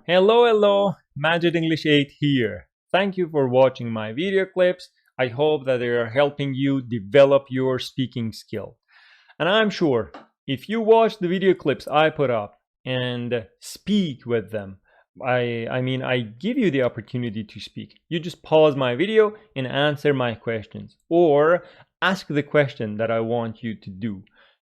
Hello, Magic English 8 here. Thank you for watching my video clips. I hope that they are helping you develop your speaking skill. And I'm sure if you watch the video clips I put up and speak with them, I give you the opportunity to speak. You just pause my video and answer my questions or ask the question that I want you to do.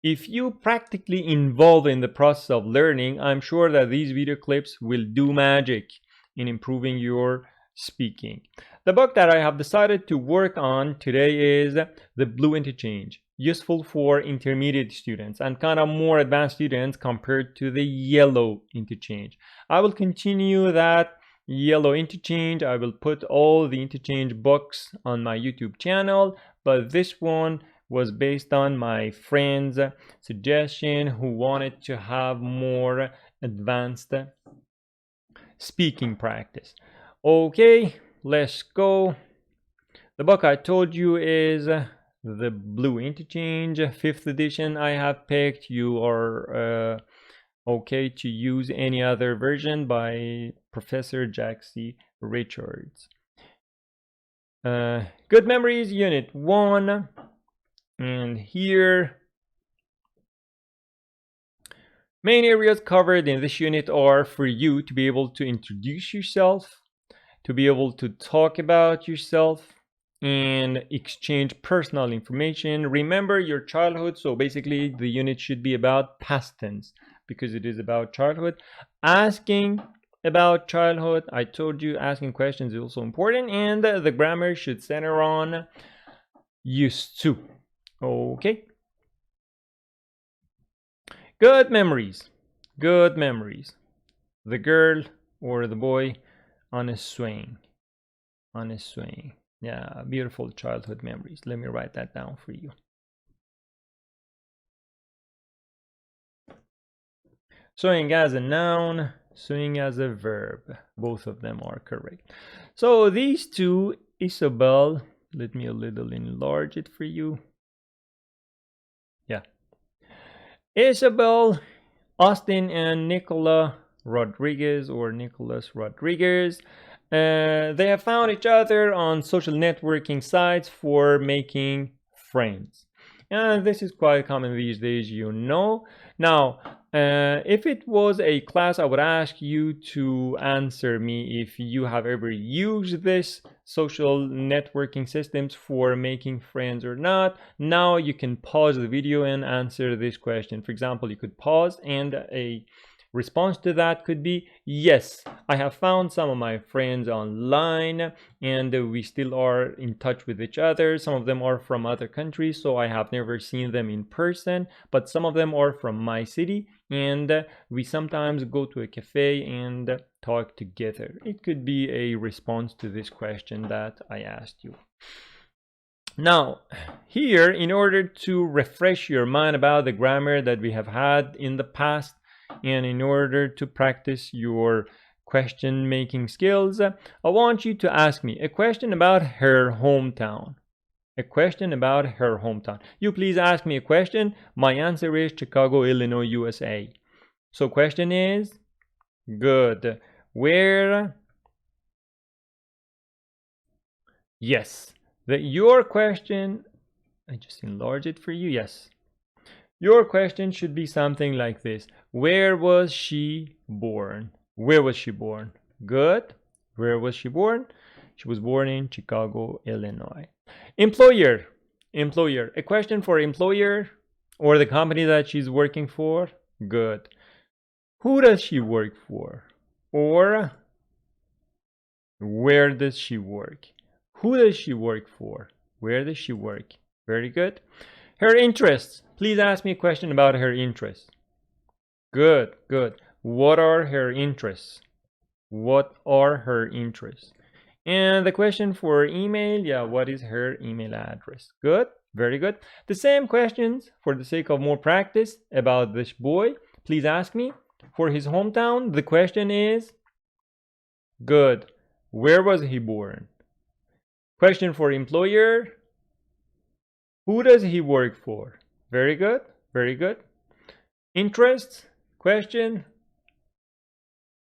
If you practically involve in the process of learning, I'm sure that these video clips will do magic in improving your speaking. The book that I have decided to work on today is The Blue Interchange, useful for intermediate students and kind of more advanced students compared to the Yellow Interchange. I will continue that Yellow Interchange. I will put all the interchange books on my YouTube channel, but this one was based on my friend's suggestion who wanted to have more advanced speaking practice. Okay, let's go. The book I told you is The Blue Interchange, 5th edition I have picked. You are okay to use any other version by Professor Jack C. Richards. Good Memories, Unit 1. And here, main areas covered in this unit are for you to be able to introduce yourself, to be able to talk about yourself, and exchange personal information. Remember your childhood, so basically the unit should be about past tense because it is about childhood. Asking about childhood, I told you asking questions is also important, and the grammar should center on used to. Okay. Good memories. Good memories. The girl or the boy on a swing. On a swing. Yeah, beautiful childhood memories. Let me write that down for you. Swing as a noun, swing as a verb. Both of them are correct. So these two, Isabel, let me a little enlarge it for you. Yeah. Isabel, Austin, and Nicholas Rodriguez they have found each other on social networking sites for making friends. And this is quite common these days, you know. Now, if it was a class, I would ask you to answer me if you have ever used this social networking systems for making friends or not. Now you can pause the video and answer this question. For example, you could pause and a response to that could be, yes, I have found some of my friends online and we still are in touch with each other. Some of them are from other countries, so I have never seen them in person, but some of them are from my city and we sometimes go to a cafe and talk together. It could be a response to this question that I asked you. Now, here, in order to refresh your mind about the grammar that we have had in the past, and in order to practice your question making skills, I want you to ask me a question about her hometown. A question about her hometown. You please ask me a question. My answer is Chicago, Illinois, USA. So question is, good. Where? Yes. Your question, I just enlarge it for you. Yes. Your question should be something like this. Where was she born? Where was she born? Good. Where was she born? She was born in Chicago, Illinois. Employer. Employer. A question for employer or the company that she's working for? Good. Who does she work for? Or where does she work? Who does she work for? Where does she work? Very good. Her interests. Please ask me a question about her interests. Good, good. What are her interests? What are her interests? And the question for email, yeah, what is her email address? Good, very good. The same questions, for the sake of more practice, about this boy. Please ask me. For his hometown, the question is, good. Where was he born? Question for employer, who does he work for? Very good, very good. Interests, question,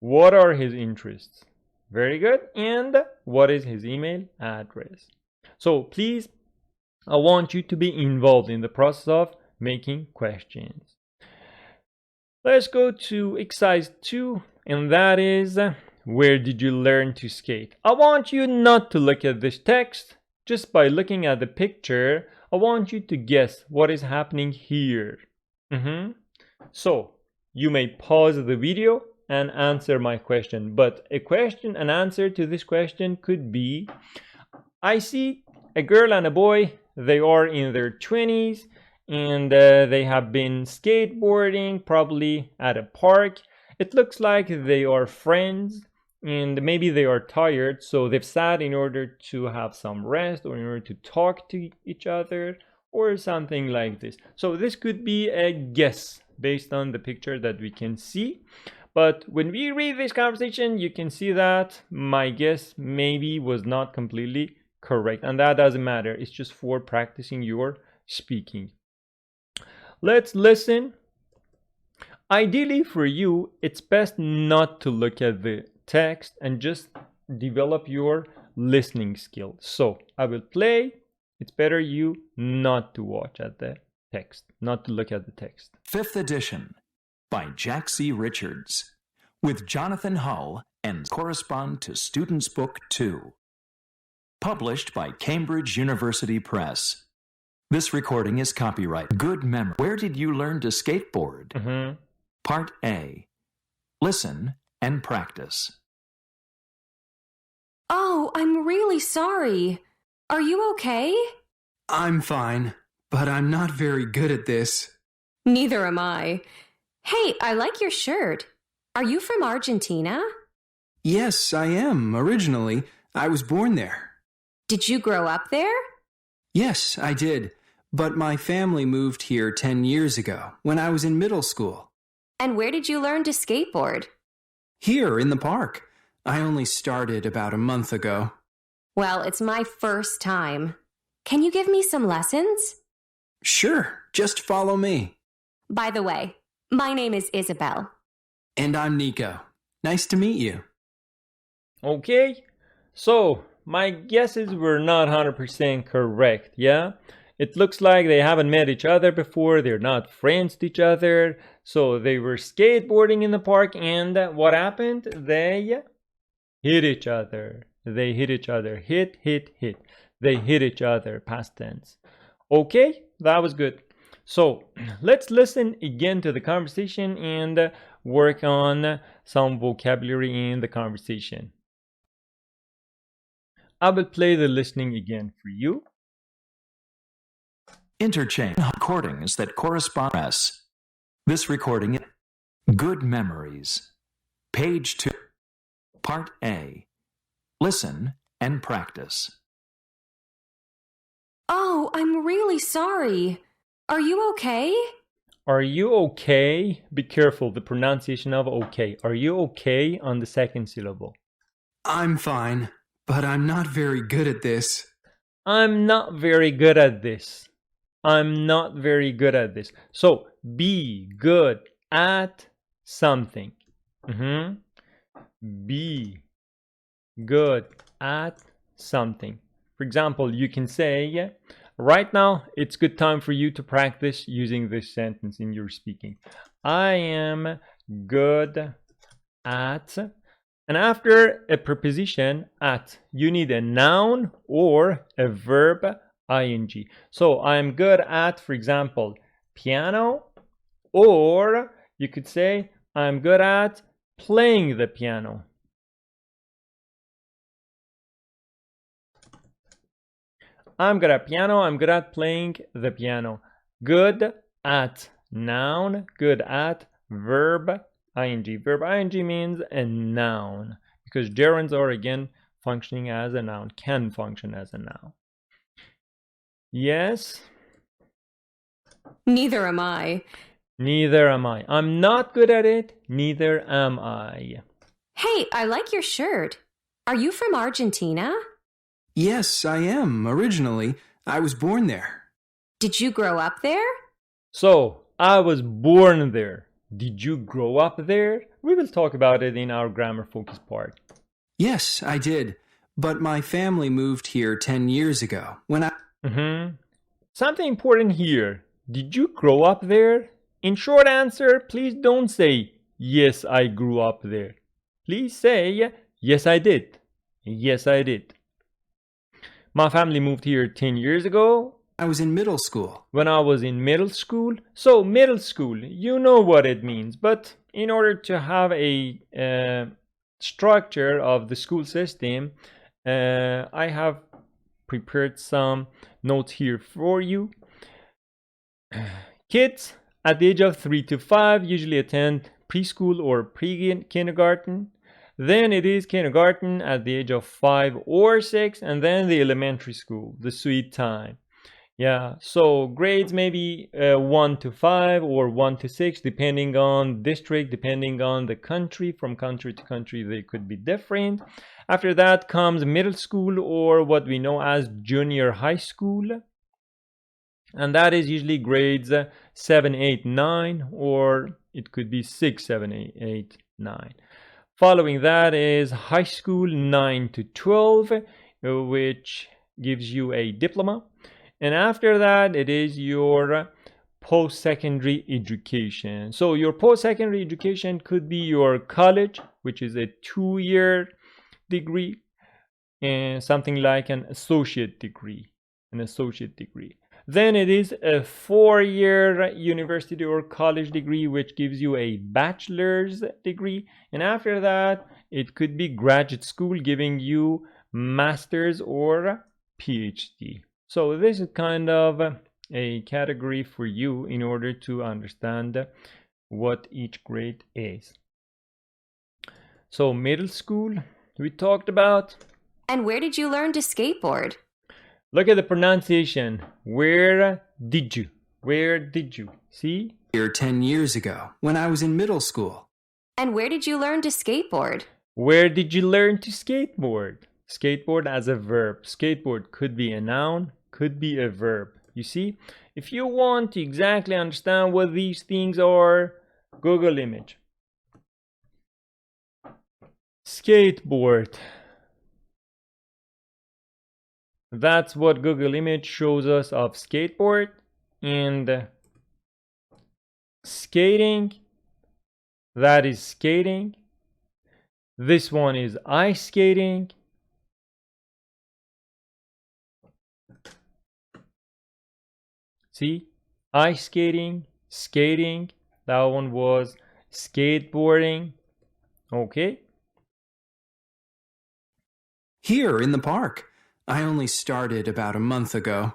What are his interests? Very good. And what is his email address? So please, I want you to be involved in the process of making questions. Let's go to exercise 2, and that is, where did you learn to skate? I want you not to look at this text. Just by looking at the picture, I want you to guess what is happening here. So, you may pause the video and answer my question, but an answer to this question could be, I see a girl and a boy, they are in their 20s, and they have been skateboarding, probably at a park. It looks like they are friends, and maybe they are tired, so they've sat in order to have some rest or in order to talk to each other or something like this. So this could be a guess based on the picture that we can see. But when we read this conversation, you can see that my guess maybe was not completely correct, and that doesn't matter. It's just for practicing your speaking. Let's listen. Ideally for you, it's best not to look at the text and just develop your listening skill. So I will play. It's better you not to watch at the text, not to look at the text. 5th edition by Jack C. Richards, with Jonathan Hull and correspond to Student's Book 2. Published by Cambridge University Press. This recording is copyright. Good memory. Where did you learn to skateboard? Part A. Listen and practice. Oh, I'm really sorry. Are you okay? I'm fine, but I'm not very good at this. Neither am I. Hey, I like your shirt. Are you from Argentina? Yes, I am, originally. I was born there. Did you grow up there? Yes, I did. But my family moved here 10 years ago, when I was in middle school. And where did you learn to skateboard? Here, in the park. I only started about a month ago. Well, it's my first time. Can you give me some lessons? Sure, just follow me. By the way, my name is Isabel. And I'm Nico. Nice to meet you. Okay, so my guesses were not 100% correct, yeah? It looks like they haven't met each other before, they're not friends to each other, so they were skateboarding in the park, and what happened? They hit each other. They hit each other. Hit. They hit each other, past tense. Okay, that was good. So let's listen again to the conversation and work on some vocabulary in the conversation. I will play the listening again for you. Interchange recordings that correspond to us. This recording, Good Memories. Page 2. Part A. Listen and practice. Oh, I'm really sorry. Are you okay? Are you okay? Be careful, the pronunciation of okay. Are you okay on the second syllable? I'm fine, but I'm not very good at this. I'm not very good at this. I'm not very good at this. So, be good at something. Be good at something. For example, you can say, right now, it's good time for you to practice using this sentence in your speaking. I am good at, and after a preposition, at, you need a noun or a verb, ing. So I'm good at, for example, piano, or you could say, I'm good at playing the piano. I'm good at piano, I'm good at playing the piano. Good at, noun, good at, verb, ing. Verb ing means a noun, because gerunds are again functioning as a noun, can function as a noun. Yes? Neither am I. Neither am I. I'm not good at it, neither am I. Hey, I like your shirt. Are you from Argentina? Yes, I am, originally. I was born there. Did you grow up there? So, I was born there. Did you grow up there? We will talk about it in our grammar focus part. Yes, I did. But my family moved here 10 years ago when I. Something important here. Did you grow up there? In short answer, please don't say, yes, I grew up there. Please say, yes, I did. Yes, I did. My family moved here 10 years ago. I was in middle school. When I was in middle school. So, middle school, you know what it means. But in order to have a structure of the school system, I have prepared some notes here for you. Kids at the age of 3 to 5 usually attend preschool or pre-kindergarten. Then it is kindergarten at the age of 5 or 6, and then the elementary school, the sweet time. Yeah, so grades maybe 1 to 5 or 1 to 6, depending on district, depending on the country. From country to country, they could be different. After that comes middle school, or what we know as junior high school. And that is usually grades 7, 8, 9, or it could be 6, 7, 8, 9. Following that is high school 9 to 12, which gives you a diploma. And after that, it is your post-secondary education. So your post-secondary education could be your college, which is a 2-year degree, and something like an associate degree. Then it is a 4-year university or college degree, which gives you a bachelor's degree. And after that, it could be graduate school, giving you master's or PhD. So this is kind of a category for you in order to understand what each grade is. So middle school, we talked about. And where did you learn to skateboard? Look at the pronunciation. Where did you? Where did you? See? Here 10 years ago when I was in middle school. And where did you learn to skateboard? Where did you learn to skateboard? Skateboard as a verb. Skateboard could be a noun, could be a verb. You see? If you want to exactly understand what these things are, Google image. Skateboard. That's what Google image shows us of skateboard. And skating, that is skating. This one is ice skating. See? Ice skating, skating. That one was skateboarding. Okay? Here in the park. I only started about a month ago.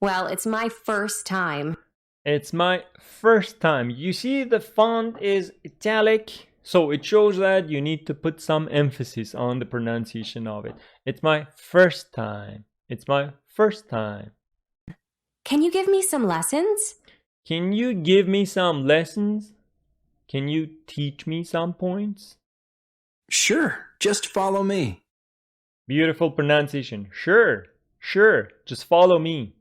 Well, it's my first time. It's my first time. You see, the font is italic, so it shows that you need to put some emphasis on the pronunciation of it. It's my first time. It's my first time. Can you give me some lessons? Can you give me some lessons? Can you teach me some points? Sure, just follow me. Beautiful pronunciation. Sure, just follow me.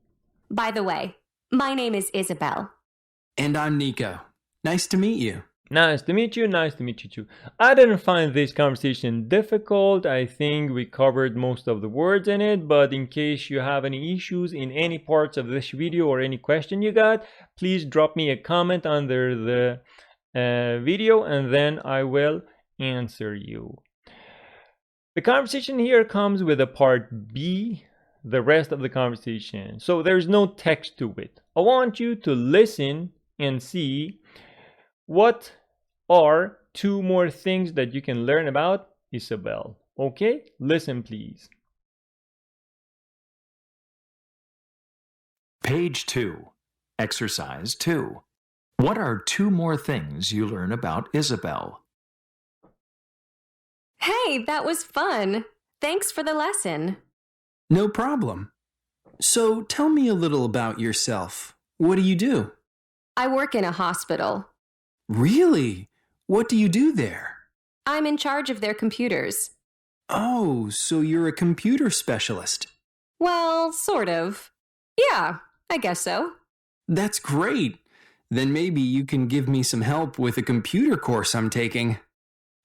By the way, my name is Isabel. And I'm Nico. Nice to meet you. Nice to meet you, nice to meet you too. I didn't find this conversation difficult. I think we covered most of the words in it, but in case you have any issues in any parts of this video or any question you got, please drop me a comment under the video and then I will answer you. The conversation here comes with a part B, the rest of the conversation. So there's no text to it. I want you to listen and see what are 2 more things that you can learn about Isabel. Okay? Listen, please. Page 2. Exercise 2. What are 2 more things you learn about Isabel? Hey, that was fun. Thanks for the lesson. No problem. So tell me a little about yourself. What do you do? I work in a hospital. Really? What do you do there? I'm in charge of their computers. Oh, so you're a computer specialist. Well, sort of. Yeah, I guess so. That's great. Then maybe you can give me some help with a computer course I'm taking.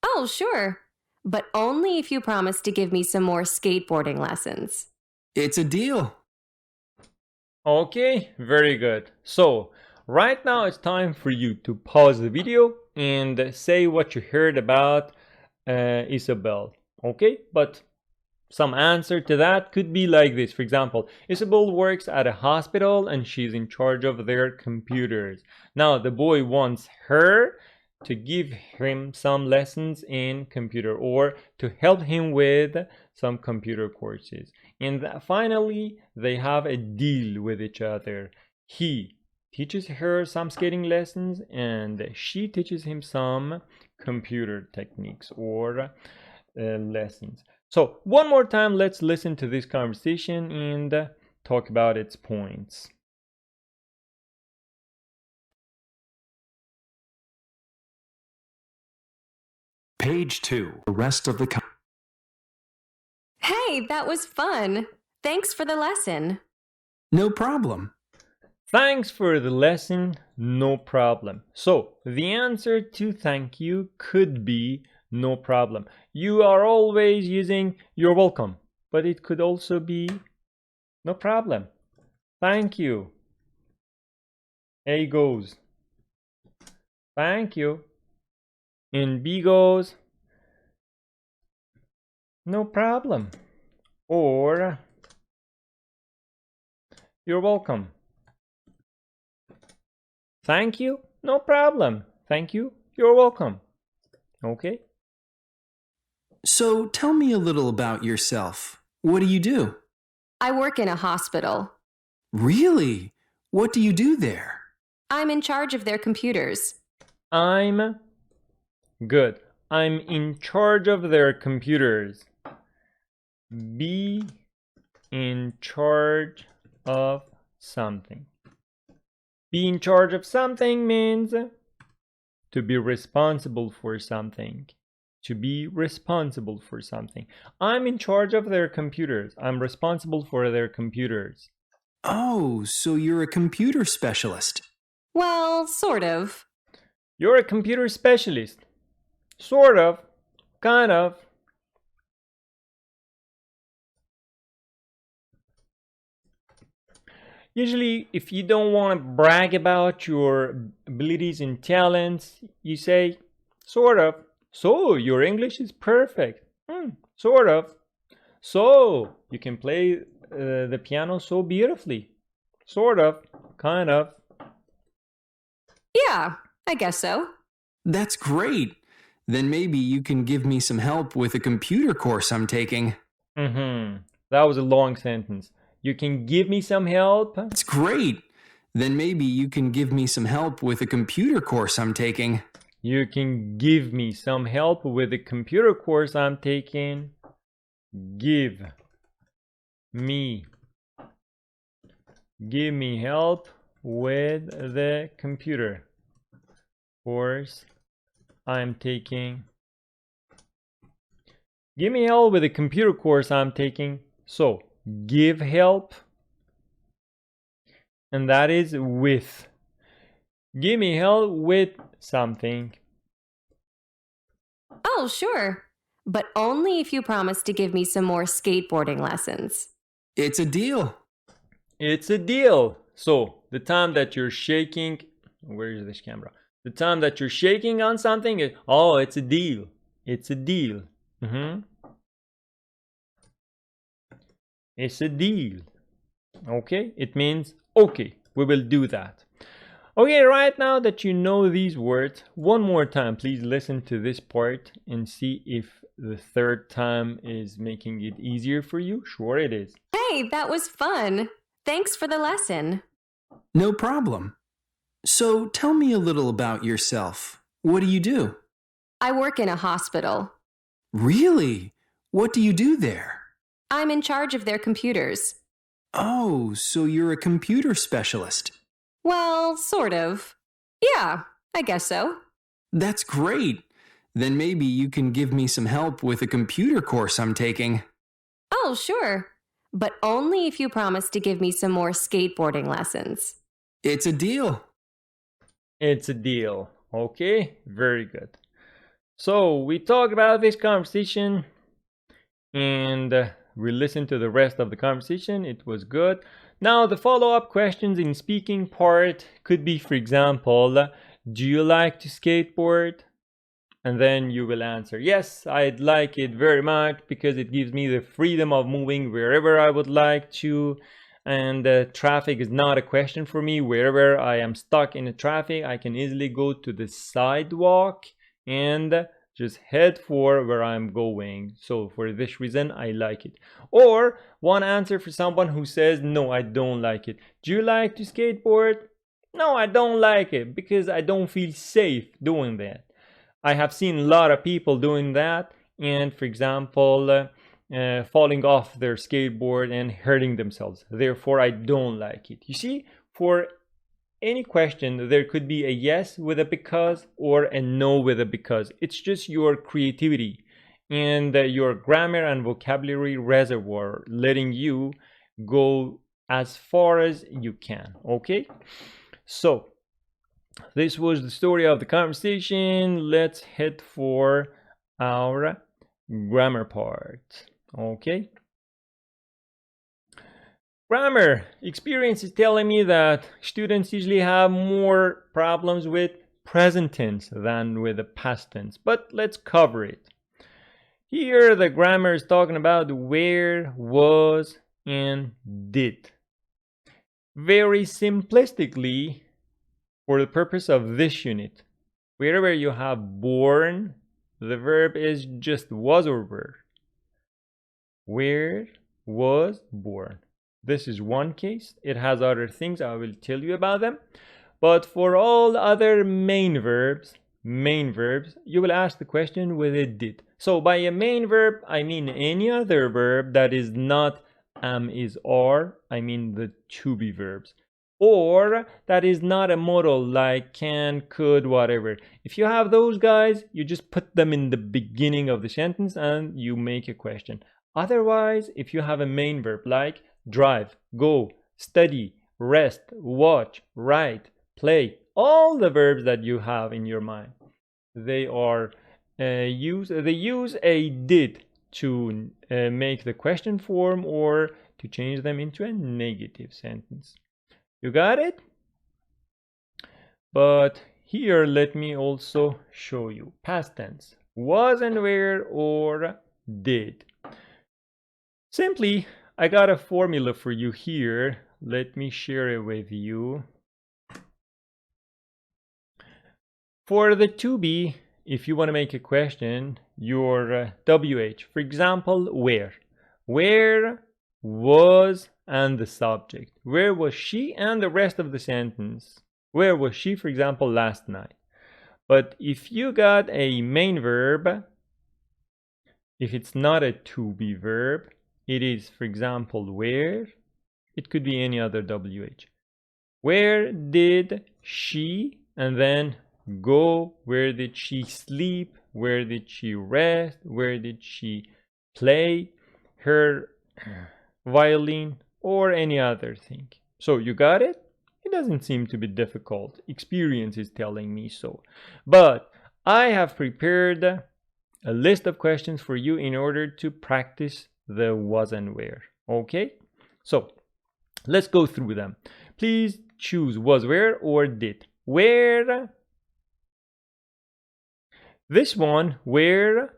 Oh, sure. But only if you promise to give me some more skateboarding lessons. It's a deal. Okay, very good. So, right now it's time for you to pause the video and say what you heard about Isabel. Okay, but some answer to that could be like this. For example, Isabel works at a hospital and she's in charge of their computers. Now, the boy wants her to give him some lessons in computer or to help him with some computer courses. And finally, they have a deal with each other. He teaches her some skating lessons and she teaches him some computer techniques or lessons. So, one more time, let's listen to this conversation and talk about its points. Page 2. The rest of the Hey, that was fun. Thanks for the lesson. No problem. Thanks for the lesson, no problem. So, the answer to thank you could be no problem. You are always using you're welcome, but it could also be no problem. Thank you. A goes. Thank you. And B goes no problem. Or you're welcome. Thank you, no problem. Thank you, you're welcome. Okay? So tell me a little about yourself. What do you do? I work in a hospital. Really? What do you do there? I'm in charge of their computers. I'm good. I'm in charge of their computers. Be in charge of something. Be in charge of something means to be responsible for something. To be responsible for something. I'm in charge of their computers. I'm responsible for their computers. Oh, so you're a computer specialist. Well, sort of. You're a computer specialist. Sort of. Kind of. Usually, if you don't want to brag about your abilities and talents, you say, sort of. So, your English is perfect. Sort of. So, you can play the piano so beautifully. Sort of. Kind of. Yeah, I guess so. That's great. Then maybe you can give me some help with a computer course I'm taking. That was a long sentence. You can give me some help? That's great. Then maybe you can give me some help with a computer course I'm taking. You can give me some help with the computer course I'm taking. Give me help with the computer course I'm taking. Give me help with the computer course I'm taking. So, give help, and that is with. Give me help with something. Oh, sure. But only if you promise to give me some more skateboarding lessons. It's a deal. It's a deal. So, the time that you're shaking, where is this camera? The time that you're shaking on something, it's a deal. It's a deal. It's a deal. Okay? It means, okay, we will do that. Okay, right now that you know these words, one more time, please listen to this part and see if the third time is making it easier for you. Sure it is. Hey, that was fun. Thanks for the lesson. No problem. So tell me a little about yourself. What do you do? I work in a hospital. Really? What do you do there? I'm in charge of their computers. Oh, so you're a computer specialist. Well, sort of. Yeah, I guess so. That's great. Then maybe you can give me some help with a computer course I'm taking. Oh, sure. But only if you promise to give me some more skateboarding lessons. It's a deal. It's a deal. Okay, very good. So we talked about this conversation and we listened to the rest of the conversation. It was good. Now the follow-up questions in speaking part could be, for example, do you like to skateboard? And then you will answer, yes, I'd like it very much because it gives me the freedom of moving wherever I would like to. And traffic is not a question for me. Wherever I am stuck in the traffic, I can easily go to the sidewalk and just head for where I'm going. So for this reason, I like it. Or one answer for someone who says, no, I don't like it. Do you like to skateboard? No, I don't like it because I don't feel safe doing that. I have seen a lot of people doing that, and for example, falling off their skateboard and hurting themselves. Therefore, I don't like it. You see, for any question, there could be a yes with a because or a no with a because. It's just your creativity and your grammar and vocabulary reservoir letting you go as far as you can. Okay? So, this was the story of the conversation. Let's head for our grammar part. Okay. Grammar experience is telling me that students usually have more problems with present tense than with the past tense, but let's cover it. Here the grammar is talking about where, was, and did. Very simplistically, for the purpose of this unit, wherever you have born, the verb is just was or were. Where was born. This is one case. It has other things. I will tell you about them. But for all other main verbs, you will ask the question with a did. So by a main verb, I mean any other verb that is not am, is, are. I mean the to be verbs. Or that is not a modal like can, could, whatever. If you have those guys, you just put them in the beginning of the sentence and you make a question. Otherwise, if you have a main verb like drive, go, study, rest, watch, write, play, all the verbs that you have in your mind, they use a did to make the question form or to change them into a negative sentence. You got it? But here, let me also show you past tense. Was and were or did. Simply, I got a formula for you here. Let me share it with you. For the to be, if you want to make a question, your WH, for example, where. Where was and the subject. Where was she and the rest of the sentence. Where was she, for example, last night. But if you got a main verb, if it's not a to be verb, it is, for example, where. It could be any other WH. Where did she, and then go, where did she sleep, where did she rest, where did she play her violin, or any other thing. So you got it? It doesn't seem to be difficult. Experience is telling me so. But I have prepared a list of questions for you in order to practice the was and where. Okay? So let's go through them. Please choose was, where, or did. Where? This one, where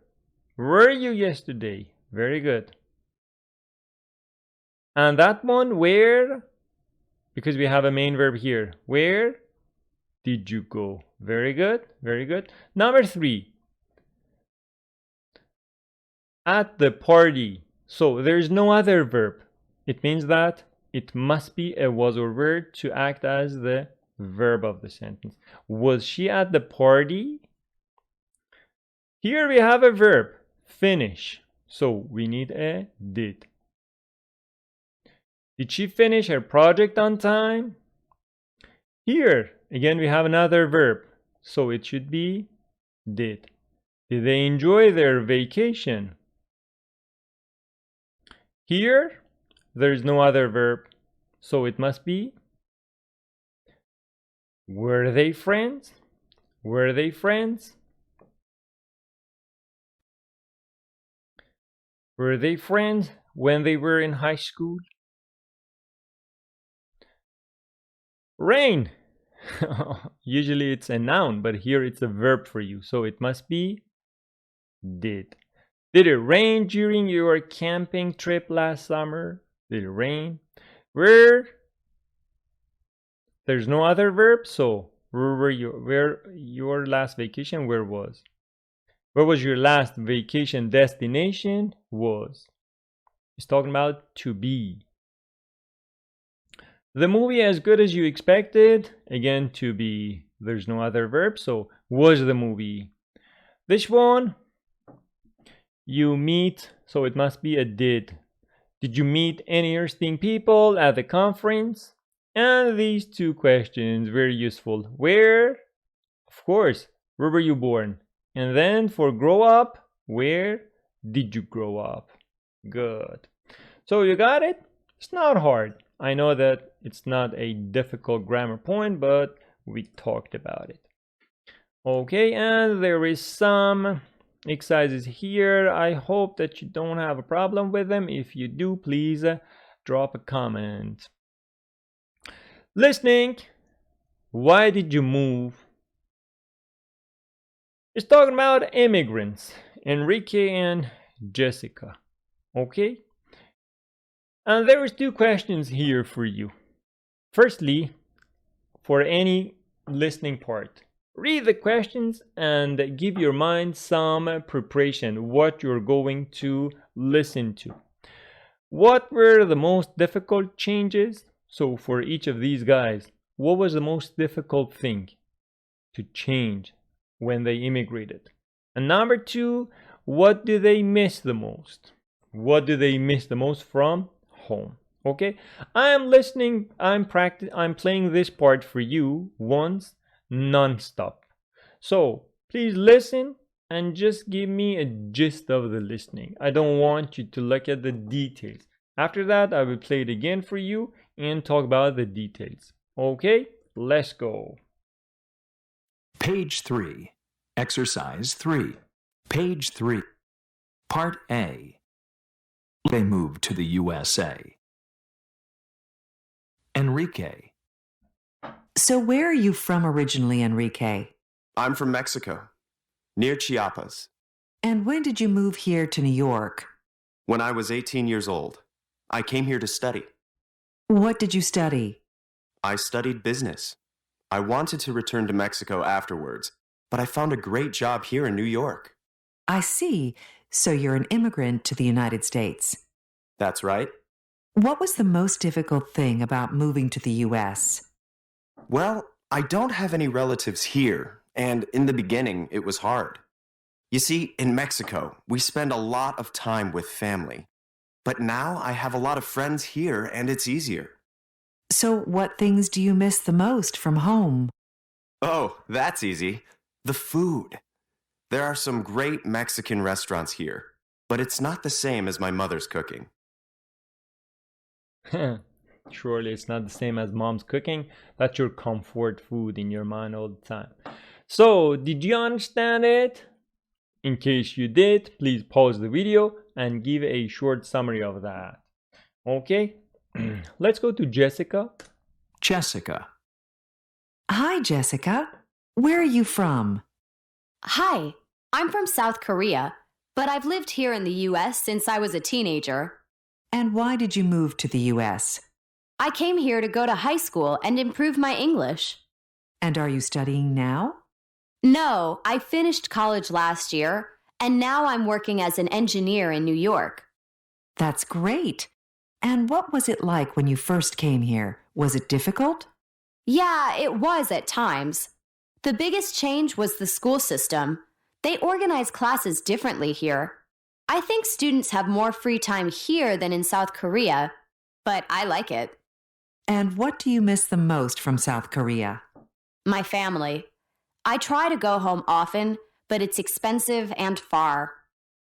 were you yesterday? Very good. And that one, where? Because we have a main verb here. Where did you go? Very good, very good. Number 3. At the party. So there's no other verb. It means that it must be a was or were to act as the verb of the sentence. Was she at the party? Here we have a verb, finish. So we need a did. Did she finish her project on time? Here, again, we have another verb. So it should be did. Did they enjoy their vacation? Here, there is no other verb. So it must be Were they friends? Were they friends? Were they friends when they were in high school? Rain. Usually it's a noun, but here it's a verb for you. So it must be did. Did it rain during your camping trip last summer? Did it rain? Where? There's no other verb, so where your last vacation where was? Where was your last vacation destination was? It's talking about to be. The movie as good as you expected. Again, to be. There's no other verb, so was the movie. This one, you meet, so it must be a did. Did you meet any interesting people at the conference? And these two questions, very useful. Where? Of course, where were you born? And then for grow up, where did you grow up? Good. So you got it? It's not hard. I know that it's not a difficult grammar point, but we talked about it. Okay, and there is some exercises here. I hope that you don't have a problem with them. If you do, please drop a comment. Listening. Why did you move? It's talking about immigrants, Enrique and Jessica. Okay? And there is two questions here for you. Firstly, for any listening part, read the questions and give your mind some preparation, what you're going to listen to. What were the most difficult changes? So for each of these guys, what was the most difficult thing to change when they immigrated? And number two, what do they miss the most? What do they miss the most from home? Okay, I am listening, I'm playing this part for you once, non-stop. So please listen and just give me a gist of the listening. I don't want you to look at the details. After that, I will play it again for you and talk about the details. Okay, let's go. Page 3, Exercise 3. Page 3, Part A. They moved to the USA. Enrique. So where are you from originally, Enrique? I'm from Mexico, near Chiapas. And when did you move here to New York? When I was 18 years old, I came here to study. What did you study? I studied business. I wanted to return to Mexico afterwards, but I found a great job here in New York. I see. So you're an immigrant to the United States. That's right. What was the most difficult thing about moving to the U.S.? Well, I don't have any relatives here, and in the beginning, it was hard. You see, in Mexico, we spend a lot of time with family. But now I have a lot of friends here, and it's easier. So what things do you miss the most from home? Oh, that's easy. The food. There are some great Mexican restaurants here, but it's not the same as my mother's cooking. Surely it's not the same as mom's cooking. That's your comfort food in your mind all the time. So, did you understand it? In case you did, please pause the video and give a short summary of that. Okay, let's go to Jessica. Jessica. Hi, Jessica. Where are you from? Hi, I'm from South Korea, but I've lived here in the US since I was a teenager. And why did you move to the U.S.? I came here to go to high school and improve my English. And are you studying now? No, I finished college last year, and now I'm working as an engineer in New York. That's great. And what was it like when you first came here? Was it difficult? Yeah, it was at times. The biggest change was the school system. They organize classes differently here. I think students have more free time here than in South Korea, but I like it. And what do you miss the most from South Korea? My family. I try to go home often, but it's expensive and far.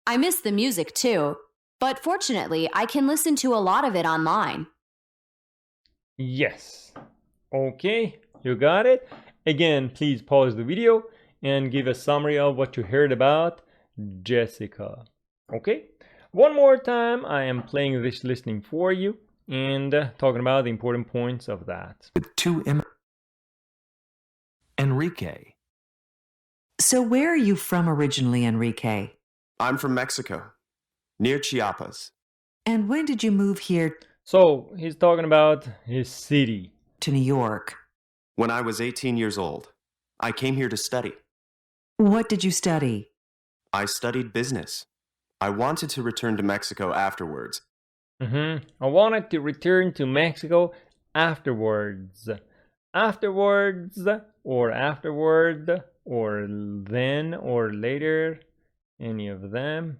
I miss the music too, but fortunately, I can listen to a lot of it online. Yes. Okay, you got it. Again, please pause the video and give a summary of what you heard about Jessica. Okay? One more time, I am playing this listening for you and talking about the important points of that. With Enrique. So, where are you from originally, Enrique? I'm from Mexico, near Chiapas. And when did you move here So, he's talking about his city. to New York? When I was 18 years old, I came here to study. What did you study? I studied business. I wanted to return to Mexico afterwards. I wanted to return to Mexico afterwards. Afterwards, or afterward, or then, or later, any of them.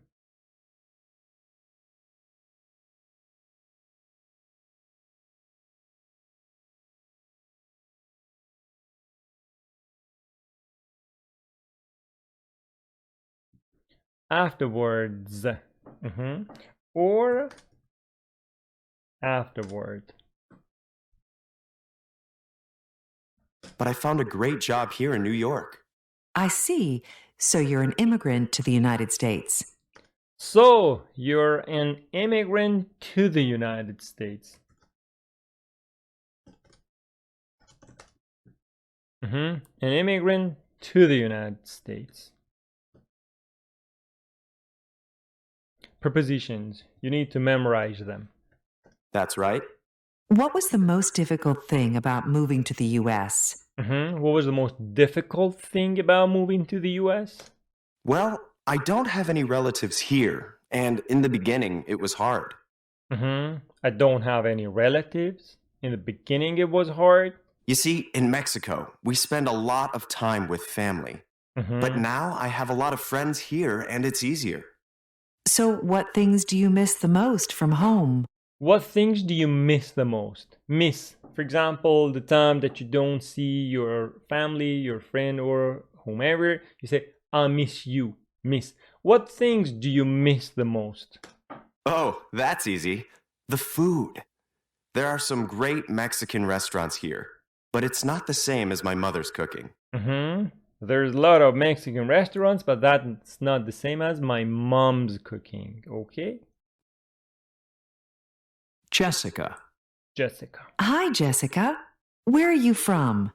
Afterwards. Or afterward. But I found a great job here in New York. I see. So, you're an immigrant to the United States. So, you're an immigrant to the United States. An immigrant to the United States. Prepositions. You need to memorize them. That's right. What was the most difficult thing about moving to the U.S.? What was the most difficult thing about moving to the US? Well, I don't have any relatives here, and in the beginning, it was hard. I don't have any relatives. In the beginning, it was hard. You see, in Mexico, we spend a lot of time with family. But now I have a lot of friends here, and it's easier. So, what things do you miss the most from home? What things do you miss the most? Miss, for example, the time that you don't see your family, your friend, or whomever, you say, I miss you. Miss. What things do you miss the most? Oh, that's easy. The food. There are some great Mexican restaurants here, but it's not the same as my mother's cooking. There's a lot of Mexican restaurants, but that's not the same as my mom's cooking, okay? Jessica. Jessica. Hi, Jessica. Where are you from?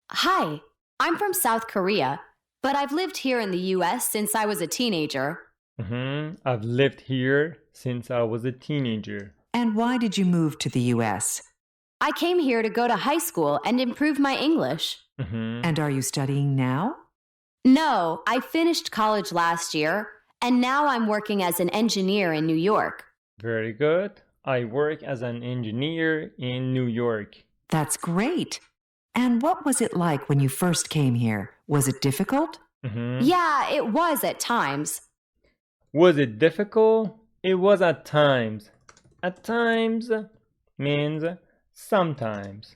Hi, I'm from South Korea, but I've lived here in the US since I was a teenager. I've lived here since I was a teenager. And why did you move to the U.S.? I came here to go to high school and improve my English. And are you studying now? No, I finished college last year, and now I'm working as an engineer in New York. Very good. I work as an engineer in New York. That's great. And what was it like when you first came here? Was it difficult? Yeah, it was at times. Was it difficult? It was at times. At times means sometimes.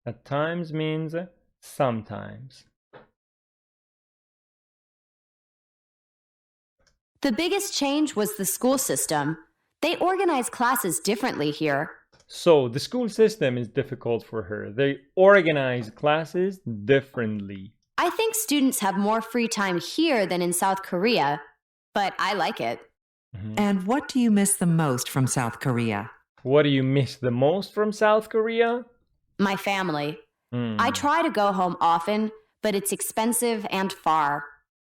At times means sometimes. The biggest change was the school system. They organize classes differently here. So the school system is difficult for her. They organize classes differently. I think students have more free time here than in South Korea, but I like it. And what do you miss the most from South Korea? What do you miss the most from South Korea? My family. I try to go home often, but it's expensive and far.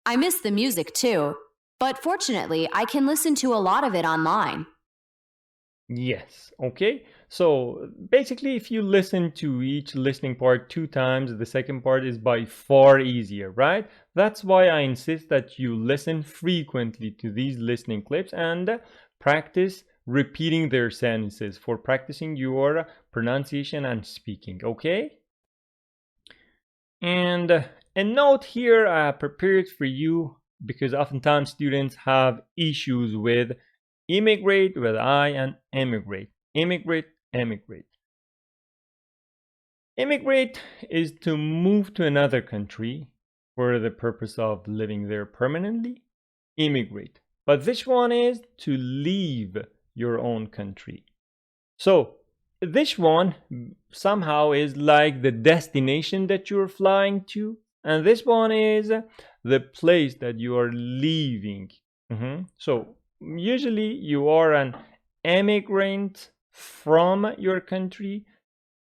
I miss the music too, but fortunately, I can listen to a lot of it online. Yes, okay. So basically, if you listen to each listening part 2 times, the second part is by far easier, right? That's why I insist that you listen frequently to these listening clips and practice repeating their sentences for practicing your pronunciation and speaking, okay? And a note here I prepared for you because oftentimes students have issues with immigrate with I and emigrate. Immigrate, emigrate. Immigrate is to move to another country for the purpose of living there permanently. Immigrate. But this one is to leave your own country. So, this one somehow is like the destination that you're flying to, and this one is the place that you are leaving. So usually you are an immigrant from your country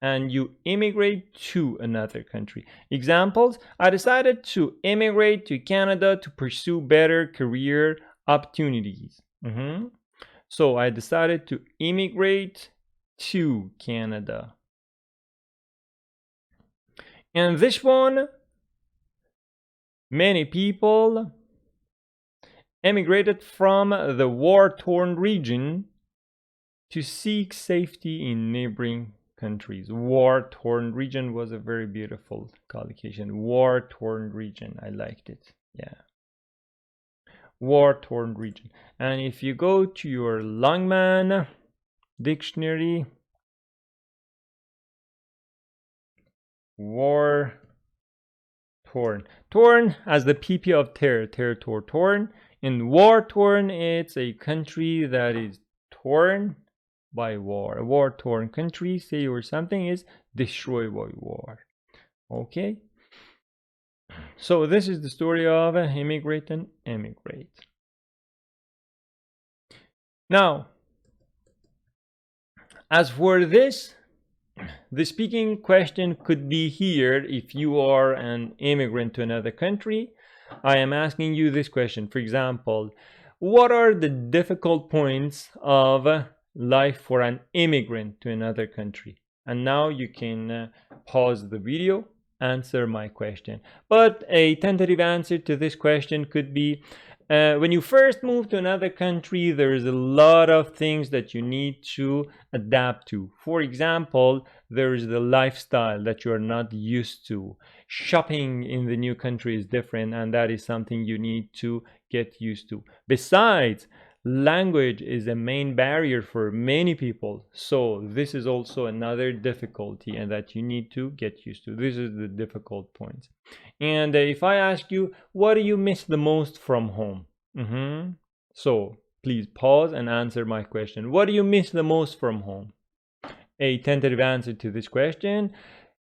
and you immigrate to another country. Examples: I decided to immigrate to Canada to pursue better career opportunities. So I decided to immigrate to Canada. And this one, many people emigrated from the war-torn region to seek safety in neighboring countries. War-torn region was a very beautiful collocation. War-torn region, I liked it. Yeah. War-torn region. And if you go to your Longman dictionary, war-torn. Torn as the PP of tear, torn. In war-torn, it's a country that is torn by war. A war-torn country, say, or something is destroyed by war. Okay? So this is the story of immigrate and emigrate. Now, as for this, the speaking question could be here if you are an immigrant to another country. I am asking you this question. For example, what are the difficult points of life for an immigrant to another country? And now you can pause the video, answer my question. But a tentative answer to this question could be, when you first move to another country, there's a lot of things that you need to adapt to. For example, there's the lifestyle that you're not used to. Shopping in the new country is different, and that is something you need to get used to. Besides, language is a main barrier for many people. So this is also another difficulty and that you need to get used to. This is the difficult points. And if I ask you, what do you miss the most from home? So please pause and answer my question. What do you miss the most from home? A tentative answer to this question.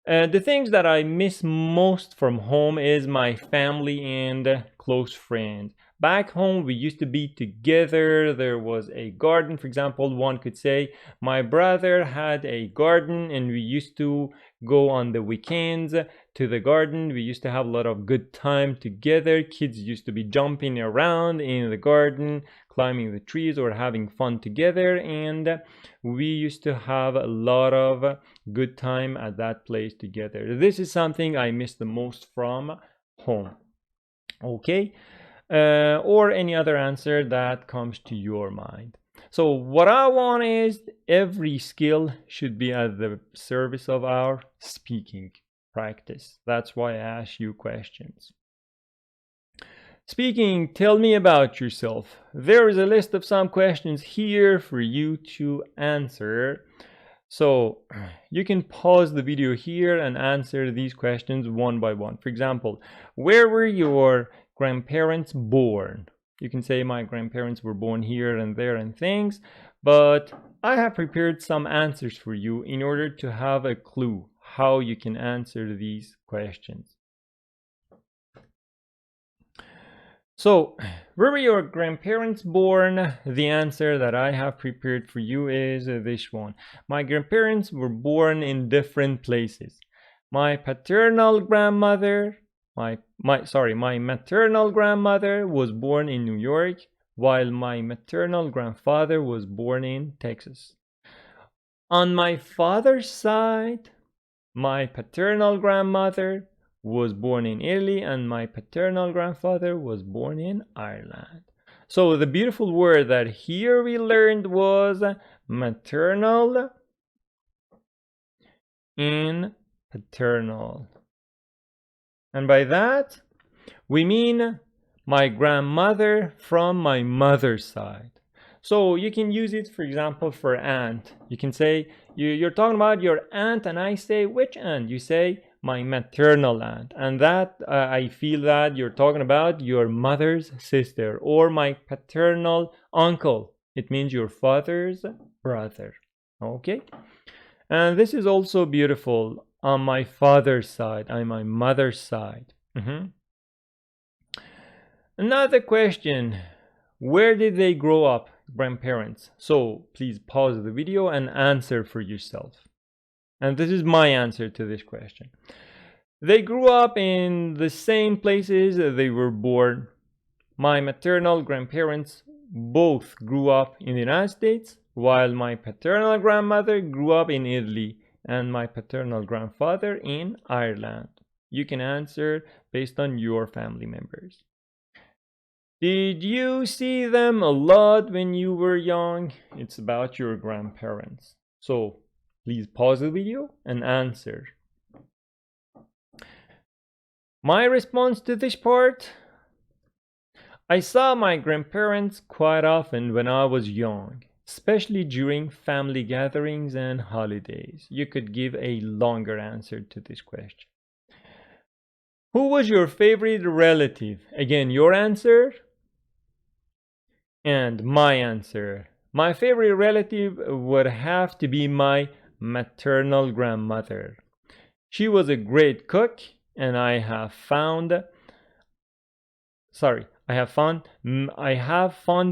The things that I miss most from home is my family and close friends. Back home, we used to be together. There was a garden. For example, one could say, my brother had a garden and we used to go on the weekends to the garden. We used to have a lot of good time together. Kids used to be jumping around in the garden, climbing the trees or having fun together. And we used to have a lot of good time at that place together. This is something I miss the most from home. Okay? Or any other answer that comes to your mind. So what I want is every skill should be at the service of our speaking practice. That's why I ask you questions. Speaking, tell me about yourself. There is a list of some questions here for you to answer. So you can pause the video here and answer these questions one by one. For example, where were your grandparents born? You can say my grandparents were born here and there and things, but I have prepared some answers for you in order to have a clue how you can answer these questions. So, where were your grandparents born? The answer that I have prepared for you is this one. My grandparents were born in different places. My paternal grandmother My maternal grandmother was born in New York, while my maternal grandfather was born in Texas. On my father's side, my paternal grandmother was born in Italy, and my paternal grandfather was born in Ireland. So the beautiful word that here we learned was maternal and paternal. And by that, we mean my grandmother from my mother's side. So you can use it, for example, for aunt. You can say, you're talking about your aunt, and I say, which aunt? You say, my maternal aunt. And that, I feel that you're talking about your mother's sister, or my paternal uncle. It means your father's brother. Okay? And this is also beautiful. On my father's side, on my mother's side. Another question. Where did they grow up, grandparents? So please pause the video and answer for yourself. And this is my answer to this question. They grew up in the same places that they were born. My maternal grandparents both grew up in the United States, while my paternal grandmother grew up in Italy and my paternal grandfather in Ireland. You can answer based on your family members. Did you see them a lot when you were young? It's about your grandparents. So please pause the video and answer. My response to this part: I saw my grandparents quite often when I was young, especially during family gatherings and holidays. You could give a longer answer to this question. Who was your favorite relative? Again, your answer and my answer. My favorite relative would have to be my maternal grandmother. She was a great cook, and I have fond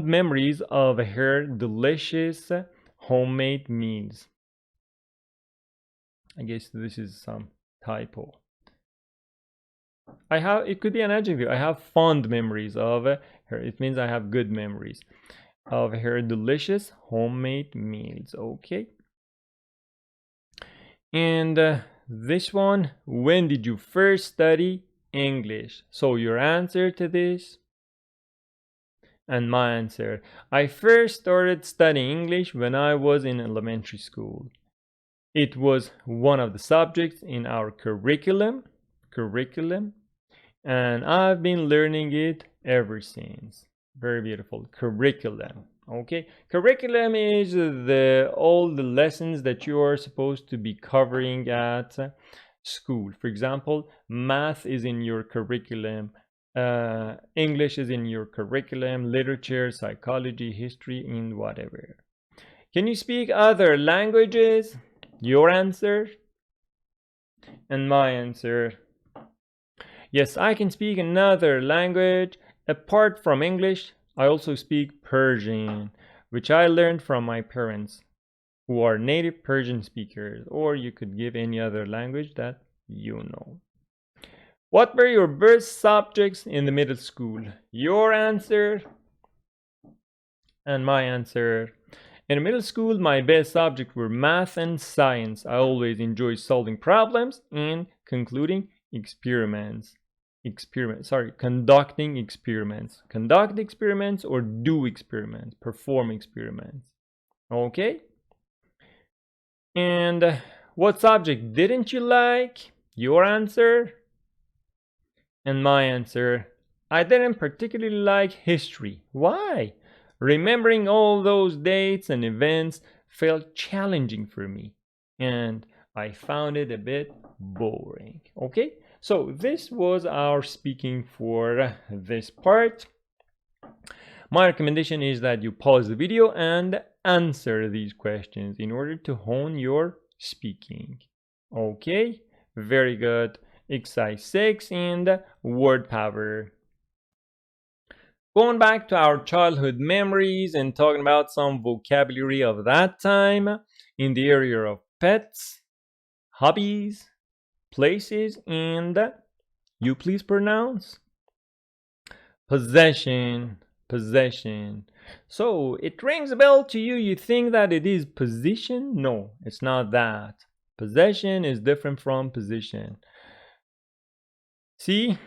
memories of her delicious homemade meals. I guess this is some typo. It could be an adjective. I have fond memories of her. It means I have good memories of her delicious homemade meals. Okay. And this one, when did you first study English? So your answer to this and my answer. I first started studying English when I was in elementary school. It was one of the subjects in our curriculum, and I've been learning it ever since. Very beautiful. Curriculum. Okay, curriculum is all the lessons that you are supposed to be covering at school. For example, math is in your curriculum, English is in your curriculum, literature, psychology, history, and whatever. Can you speak other languages? Your answer and my answer. Yes, I can speak another language. Apart from English, I also speak Persian, which I learned from my parents, who are native Persian speakers, or you could give any other language that you know. What were your best subjects in the middle school? Your answer and my answer. In middle school, my best subjects were math and science. I always enjoyed solving problems and conducting experiments. Conduct experiments or do experiments, perform experiments. Okay? And what subject didn't you like? Your answer and my answer. I didn't particularly like history. Why? Remembering all those dates and events felt challenging for me, and I found it a bit boring. Okay? So this was our speaking for this part. My recommendation is that you pause the video and answer these questions in order to hone your speaking. Okay, very good. Exercise 6 and word power. Going back to our childhood memories and talking about some vocabulary of that time in the area of pets, hobbies, places, and you please pronounce possession. So it rings a bell to you. You think that it is position? No, it's not that. Possession is different from position. See,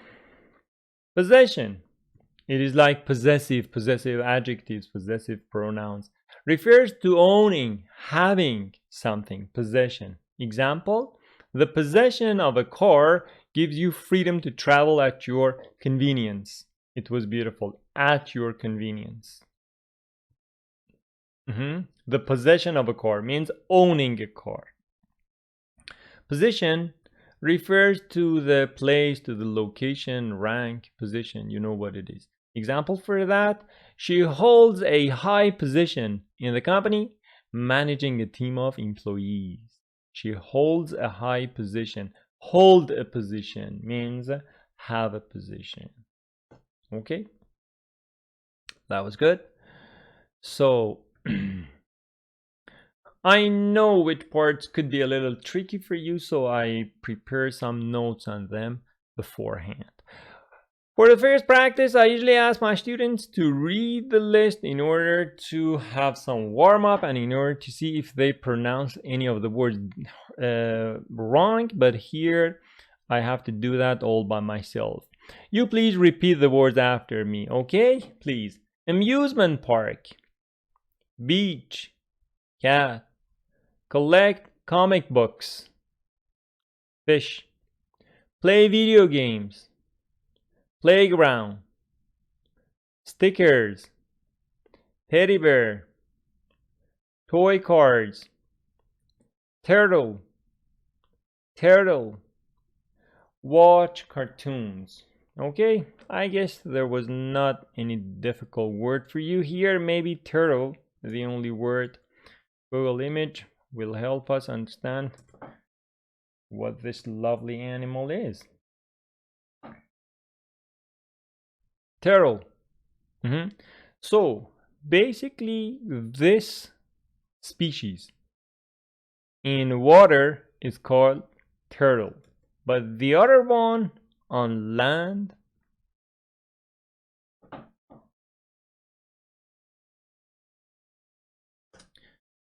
possession, it is like possessive adjectives, possessive pronouns, refers to owning, having something, possession. Example: the possession of a car gives you freedom to travel at your convenience. It was beautiful. At your convenience. The possession of a car means owning a car. Position refers to the place, to the location, rank, position. You know what it is. Example for that: she holds a high position in the company, managing a team of employees. She holds a high position. Hold a position means have a position. Okay, that was good. So I know which parts could be a little tricky for you, so I prepare some notes on them beforehand. For the first practice, I usually ask my students to read the list in order to have some warm-up and in order to see if they pronounce any of the words wrong, but here I have to do that all by myself. You please repeat the words after me, okay? Please. Amusement park, beach, cat, collect comic books, fish, play video games, playground, stickers, teddy bear, toy cards, turtle, watch cartoons. Okay, I guess there was not any difficult word for you here. Maybe turtle, the only word. Google image will help us understand what this lovely animal is. Turtle. So basically this species in water is called turtle, but the other one on land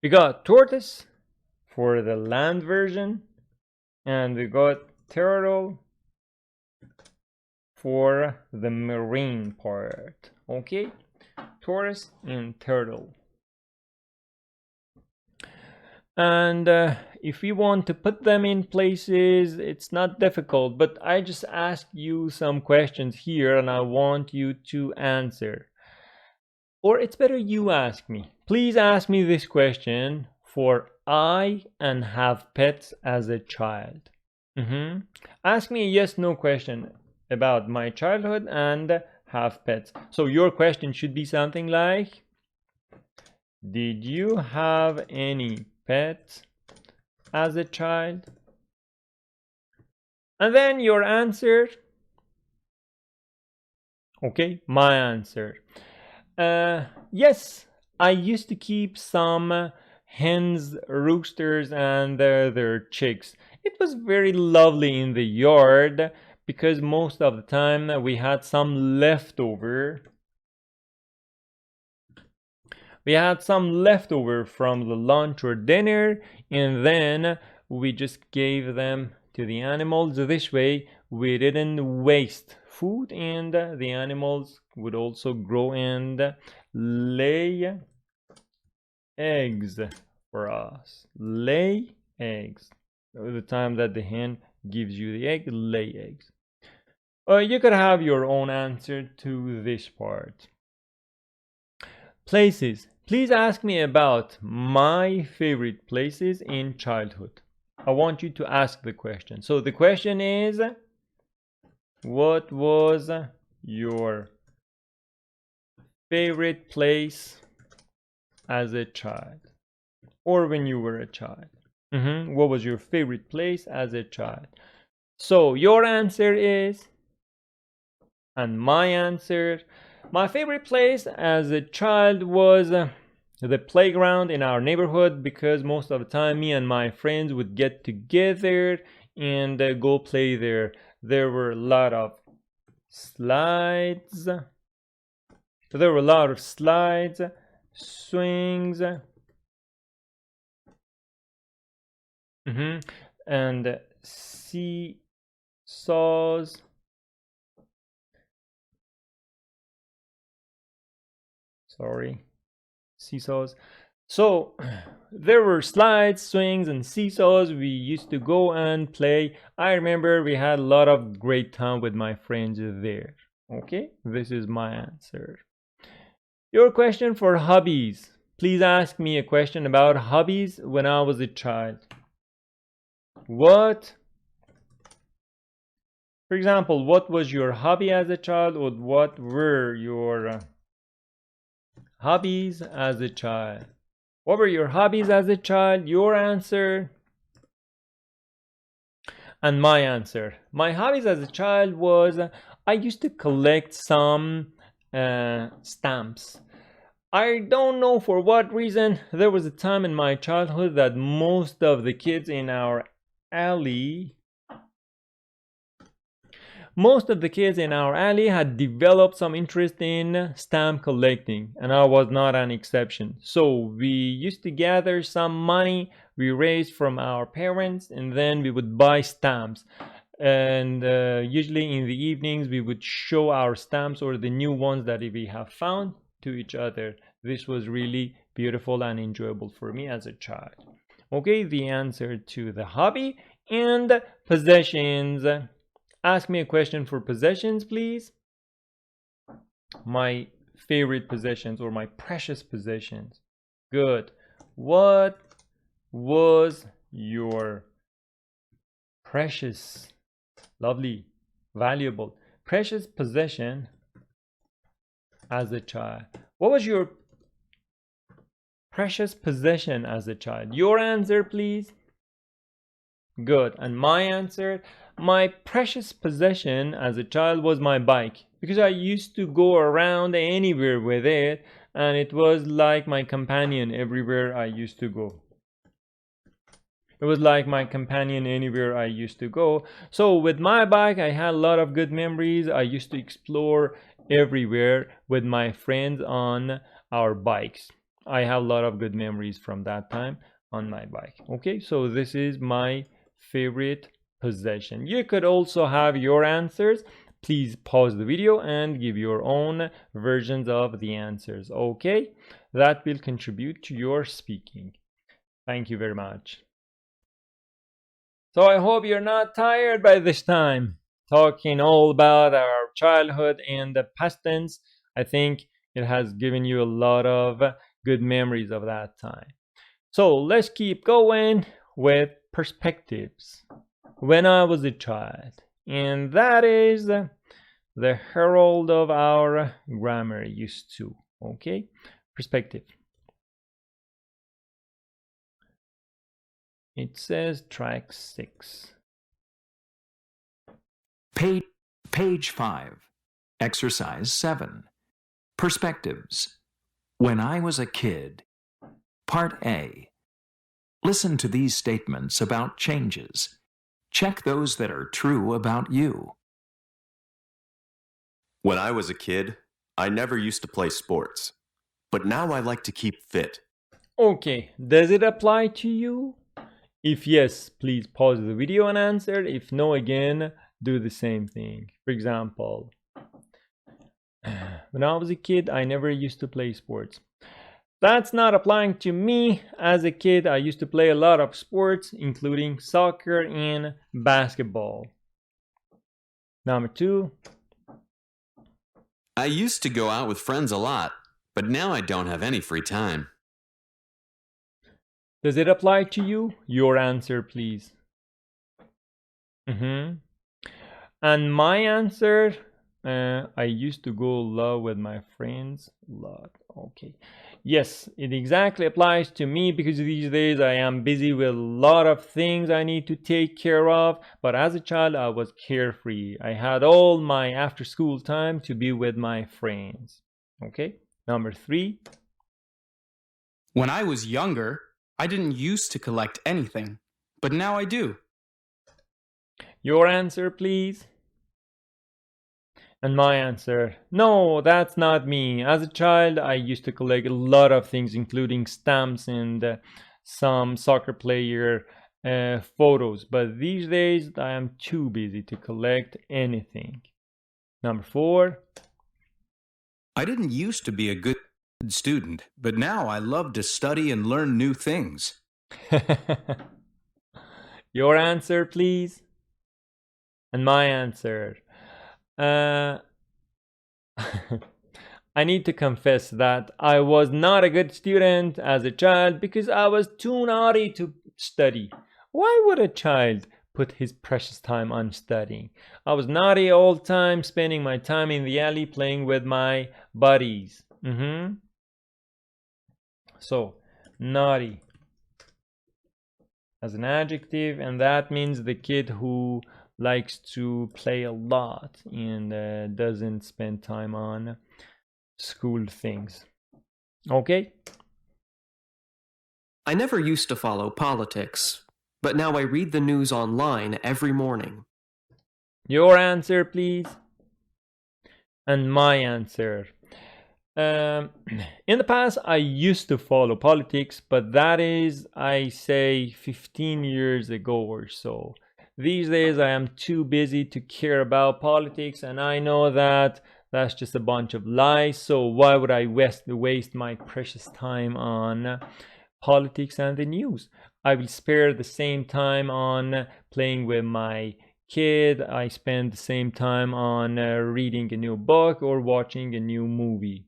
we got tortoise for the land version, and we got turtle for the marine part. Okay, tortoise and turtle. And if we want to put them in places, it's not difficult, but I just ask you some questions here and I want you to answer. Or it's better you ask me. Please ask me this question for I and have pets as a child. Ask me a yes/no question about my childhood and have pets. So your question should be something like, did you have any pets as a child? And then your answer. Okay, my answer. Yes, I used to keep some hens, roosters, and their chicks. It was very lovely in the yard because most of the time we had some leftover. We had some leftover from the lunch or dinner, and then we just gave them to the animals. This way we didn't waste food, and the animals would also grow and lay eggs for us. Lay eggs. The time that the hen gives you the egg, lay eggs. You could have your own answer to this part. Places. Please ask me about my favorite places in childhood. I want you to ask the question. So the question is, what was your favorite place as a child? Or when you were a child? What was your favorite place as a child? So your answer is, and my answer, my favorite place as a child was the playground in our neighborhood, because most of the time me and my friends would get together and go play there. There were a lot of slides. There were a lot of slides, swings, and seesaws. Seesaws. So there were slides, swings, and seesaws. We used to go and play. I remember we had a lot of great time with my friends there. Okay, this is my answer. Your question for hobbies. Please ask me a question about hobbies when I was a child. What? For example, what was your hobby as a child, or what were your hobbies as a child? What were your hobbies as a child? Your answer. And my answer, my hobbies as a child was I used to collect some stamps. I don't know for what reason. There was a time in my childhood that most of the kids in our alley had developed some interest in stamp collecting, and I was not an exception. So we used to gather some money we raised from our parents, and then we would buy stamps. And usually in the evenings we would show our stamps or the new ones that we have found to each other. This was really beautiful and enjoyable for me as a child. Okay, the answer to the hobby. And possessions. Ask me a question for possessions, please. My favorite possessions or my precious possessions. Good. What was your precious, lovely, valuable, precious possession as a child? What was your precious possession as a child? Your answer, please. Good. And my answer, my precious possession as a child was my bike, because I used to go around anywhere with it, and it was like my companion everywhere I used to go. It was like my companion anywhere I used to go. So with my bike, I had a lot of good memories. I used to explore everywhere with my friends on our bikes. I have a lot of good memories from that time on my bike. Okay, so this is my favorite possession. You could also have your answers. Please pause the video and give your own versions of the answers. Okay, that will contribute to your speaking. Thank you very much. So I hope you're not tired by this time, talking all about our childhood and the past tense. I think it has given you a lot of good memories of that time. So let's keep going with perspectives. When I was a child, and that is the herald of our grammar used to. Okay, perspective. It says track 6. Page 5, exercise 7. Perspectives. When I was a kid. Part A. Listen to these statements about changes. Check those that are true about you. When I was a kid, I never used to play sports, but now I like to keep fit. Okay, does it apply to you? If yes, please pause the video and answer. If no, again, do the same thing. For example, when I was a kid, I never used to play sports. That's not applying to me. As a kid, I used to play a lot of sports, including soccer and basketball. Number 2. I used to go out with friends a lot, but now I don't have any free time. Does it apply to you? Your answer, please. And my answer, I used to go a lot with my friends. A lot. Okay. Yes, it exactly applies to me because these days I am busy with a lot of things I need to take care of. But as a child, I was carefree. I had all my after school time to be with my friends. Okay. Number 3. When I was younger, I didn't used to collect anything, but now I do. Your answer, please. And my answer, no, that's not me. As a child, I used to collect a lot of things, including stamps and some soccer player photos. But these days, I am too busy to collect anything. Number 4. I didn't used to be a good student, but now I love to study and learn new things. Your answer, please. And my answer. I need to confess that I was not a good student as a child because I was too naughty to study. Why would a child put his precious time on studying? I was naughty all the time, spending my time in the alley playing with my buddies. So, naughty as an adjective, and that means the kid who likes to play a lot and doesn't spend time on school things. Okay? I never used to follow politics, but now I read the news online every morning. Your answer, please. And my answer. In the past, I used to follow politics, but that is, I say, 15 years ago or so. These days, I am too busy to care about politics, and I know that that's just a bunch of lies. So why would I waste my precious time on politics and the news? I will spare the same time on playing with my kid. I spend the same time on reading a new book or watching a new movie.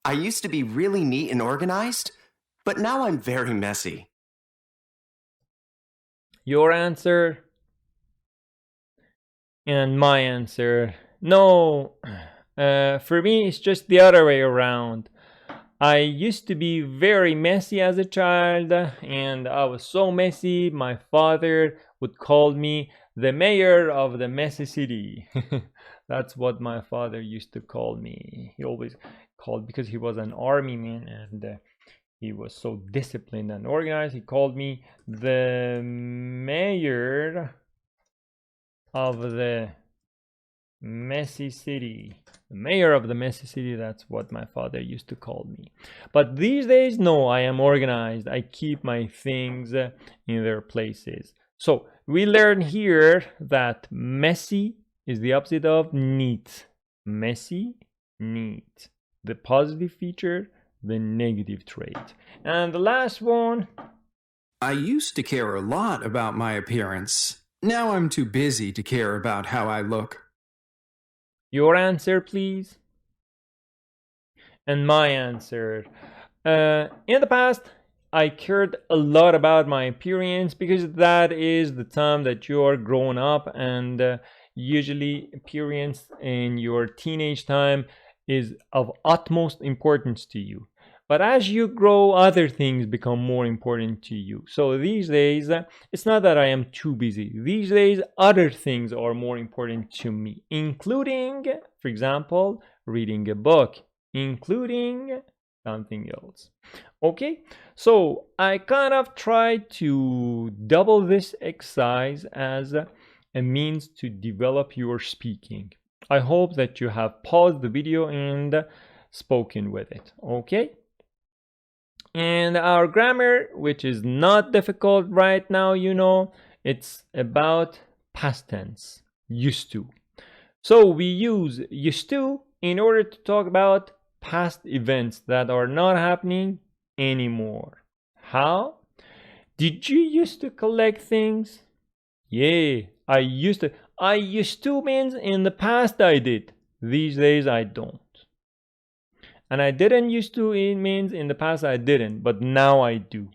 I used to be really neat and organized, but now I'm very messy. Your answer and my answer. No, for me, it's just the other way around. I used to be very messy as a child, and I was so messy, my father would call me the mayor of the messy city. That's what my father used to call me. He always called, because he was an army man and he was so disciplined and organized, he called me the mayor of the messy city. The mayor of the messy city, that's what my father used to call me. But these days, no, I am organized. I keep my things in their places. So we learn here that messy is the opposite of neat. Messy, neat. The positive feature, the negative trait. And the last one. I used to care a lot about my appearance. Now I'm too busy to care about how I look. Your answer, please. And my answer. In the past, I cared a lot about my appearance because that is the time that you're growing up, and usually appearance in your teenage time is of utmost importance to you. But as you grow, other things become more important to you. So these days, it's not that I am too busy. These days, other things are more important to me, including, for example, reading a book, including something else. Okay, so I kind of try to double this exercise as a means to develop your speaking. I hope that you have paused the video and spoken with it. Okay? And our grammar, which is not difficult right now, it's about past tense, used to. So we use used to in order to talk about past events that are not happening anymore. How? Did you used to collect things? Yeah, I used to. I used to means in the past I did. These days I don't. And I didn't used to, it means in the past I didn't, but now I do.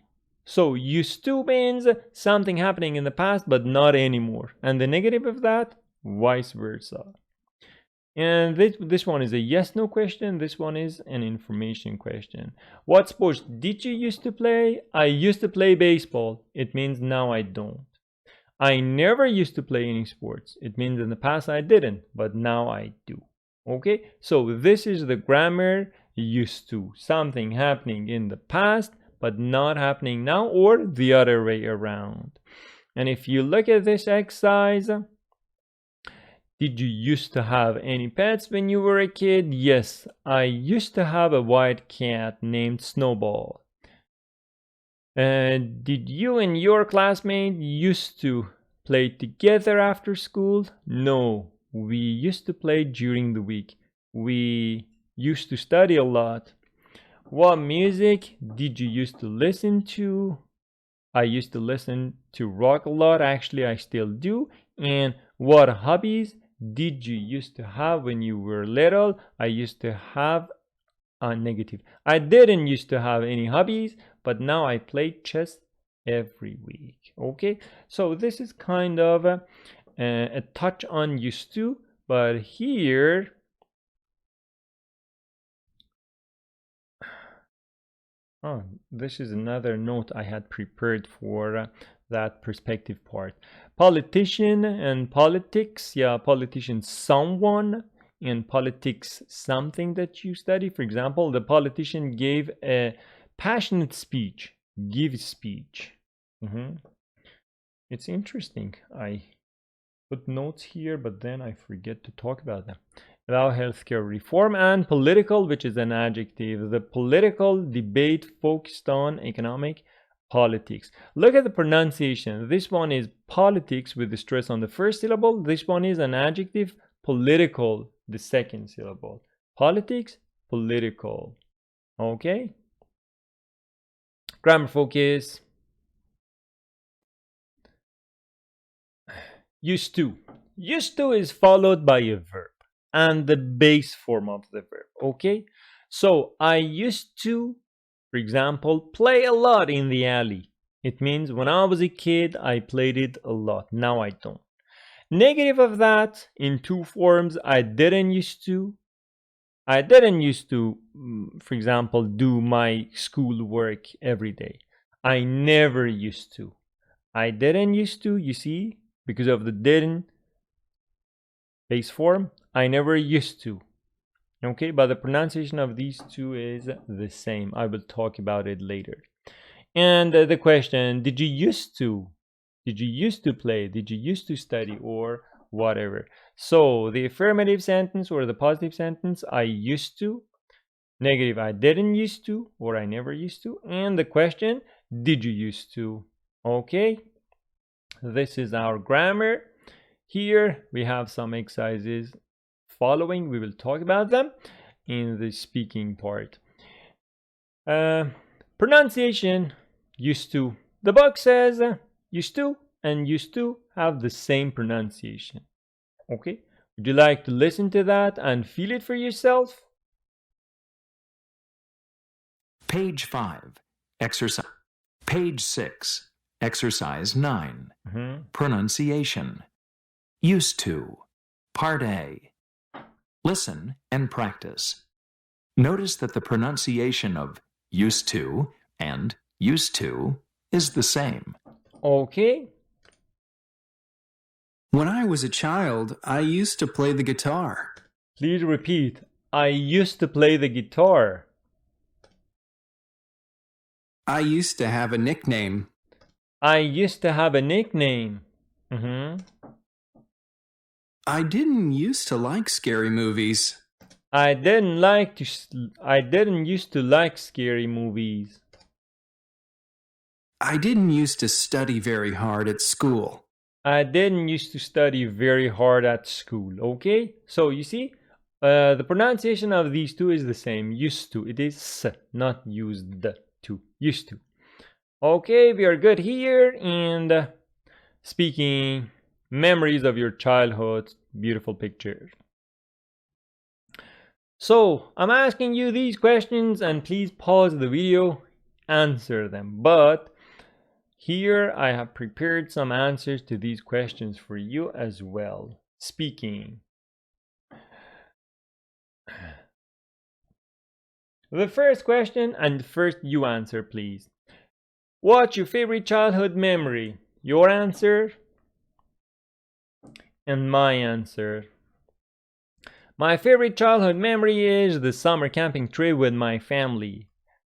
So used to means something happening in the past, but not anymore. And the negative of that, vice versa. And this one is a yes/no question. This one is an information question. What sports did you used to play? I used to play baseball. It means now I don't. I never used to play any sports. It means in the past I didn't, but now I do. Okay, so this is the grammar used to. Something happening in the past, but not happening now, or the other way around. And if you look at this exercise, did you used to have any pets when you were a kid? Yes, I used to have a white cat named Snowball. Did you and your classmate used to play together after school? No, we used to play during the week. We used to study a lot. What music did you used to listen to? I used to listen to rock a lot. Actually, I still do. And what hobbies did you used to have when you were little? I used to have a negative. I didn't used to have any hobbies, but now I play chess every week. Okay, so this is kind of a touch on used to, but here Oh, this is another note I had prepared for that perspective part. Politician and politics. Yeah, politician, someone, and politics, something that you study. For example, the politician gave a passionate speech. Give speech. It's interesting. I put notes here, but then I forget to talk about them. About healthcare reform. And political, which is an adjective. The political debate focused on economic politics. Look at the pronunciation. This one is politics with the stress on the first syllable. This one is an adjective, political, the second syllable. Politics, political. Okay? Grammar focus. Used to. Used to is followed by a verb and the base form of the verb. Okay? So I used to, for example, play a lot in the alley. It means when I was a kid, I played it a lot. Now I don't. Negative of that in two forms. I didn't used to. I didn't used to, for example, do my school work every day. I never used to. I didn't used to, you see, because of the didn't base form. I never used to. Okay, but the pronunciation of these two is the same. I will talk about it later. And the question, did you used to? Did you used to play? Did you used to study? Or whatever. So the affirmative sentence or the positive sentence, I used to. Negative, I didn't used to, or I never used to. And the question, did you used to? Okay, this is our grammar. Here we have some exercises following. We will talk about them in the speaking part. Pronunciation, used to. The book says used to and used to have the same pronunciation. Okay, would you like to listen to that and feel it for yourself? Page 5, exercise. Page 6, exercise 9. Pronunciation. Used to. Part A. Listen and practice. Notice that the pronunciation of used to and used to is the same. Okay. When I was a child, I used to play the guitar. Please repeat. I used to play the guitar. I used to have a nickname. I used to have a nickname. I didn't used to like scary movies. I didn't used to like scary movies. I didn't used to study very hard at school. I didn't used to study very hard at school. Okay, so you see, the pronunciation of these two is the same. Used to. It is s, not used to. Used to. Okay, we are good here. And speaking memories of your childhood, beautiful pictures. So I'm asking you these questions, and please pause the video, answer them. But here I have prepared some answers to these questions for you as well. Speaking. The first question, and first you answer, please. What's your favorite childhood memory? Your answer and my answer. My favorite childhood memory is the summer camping trip with my family.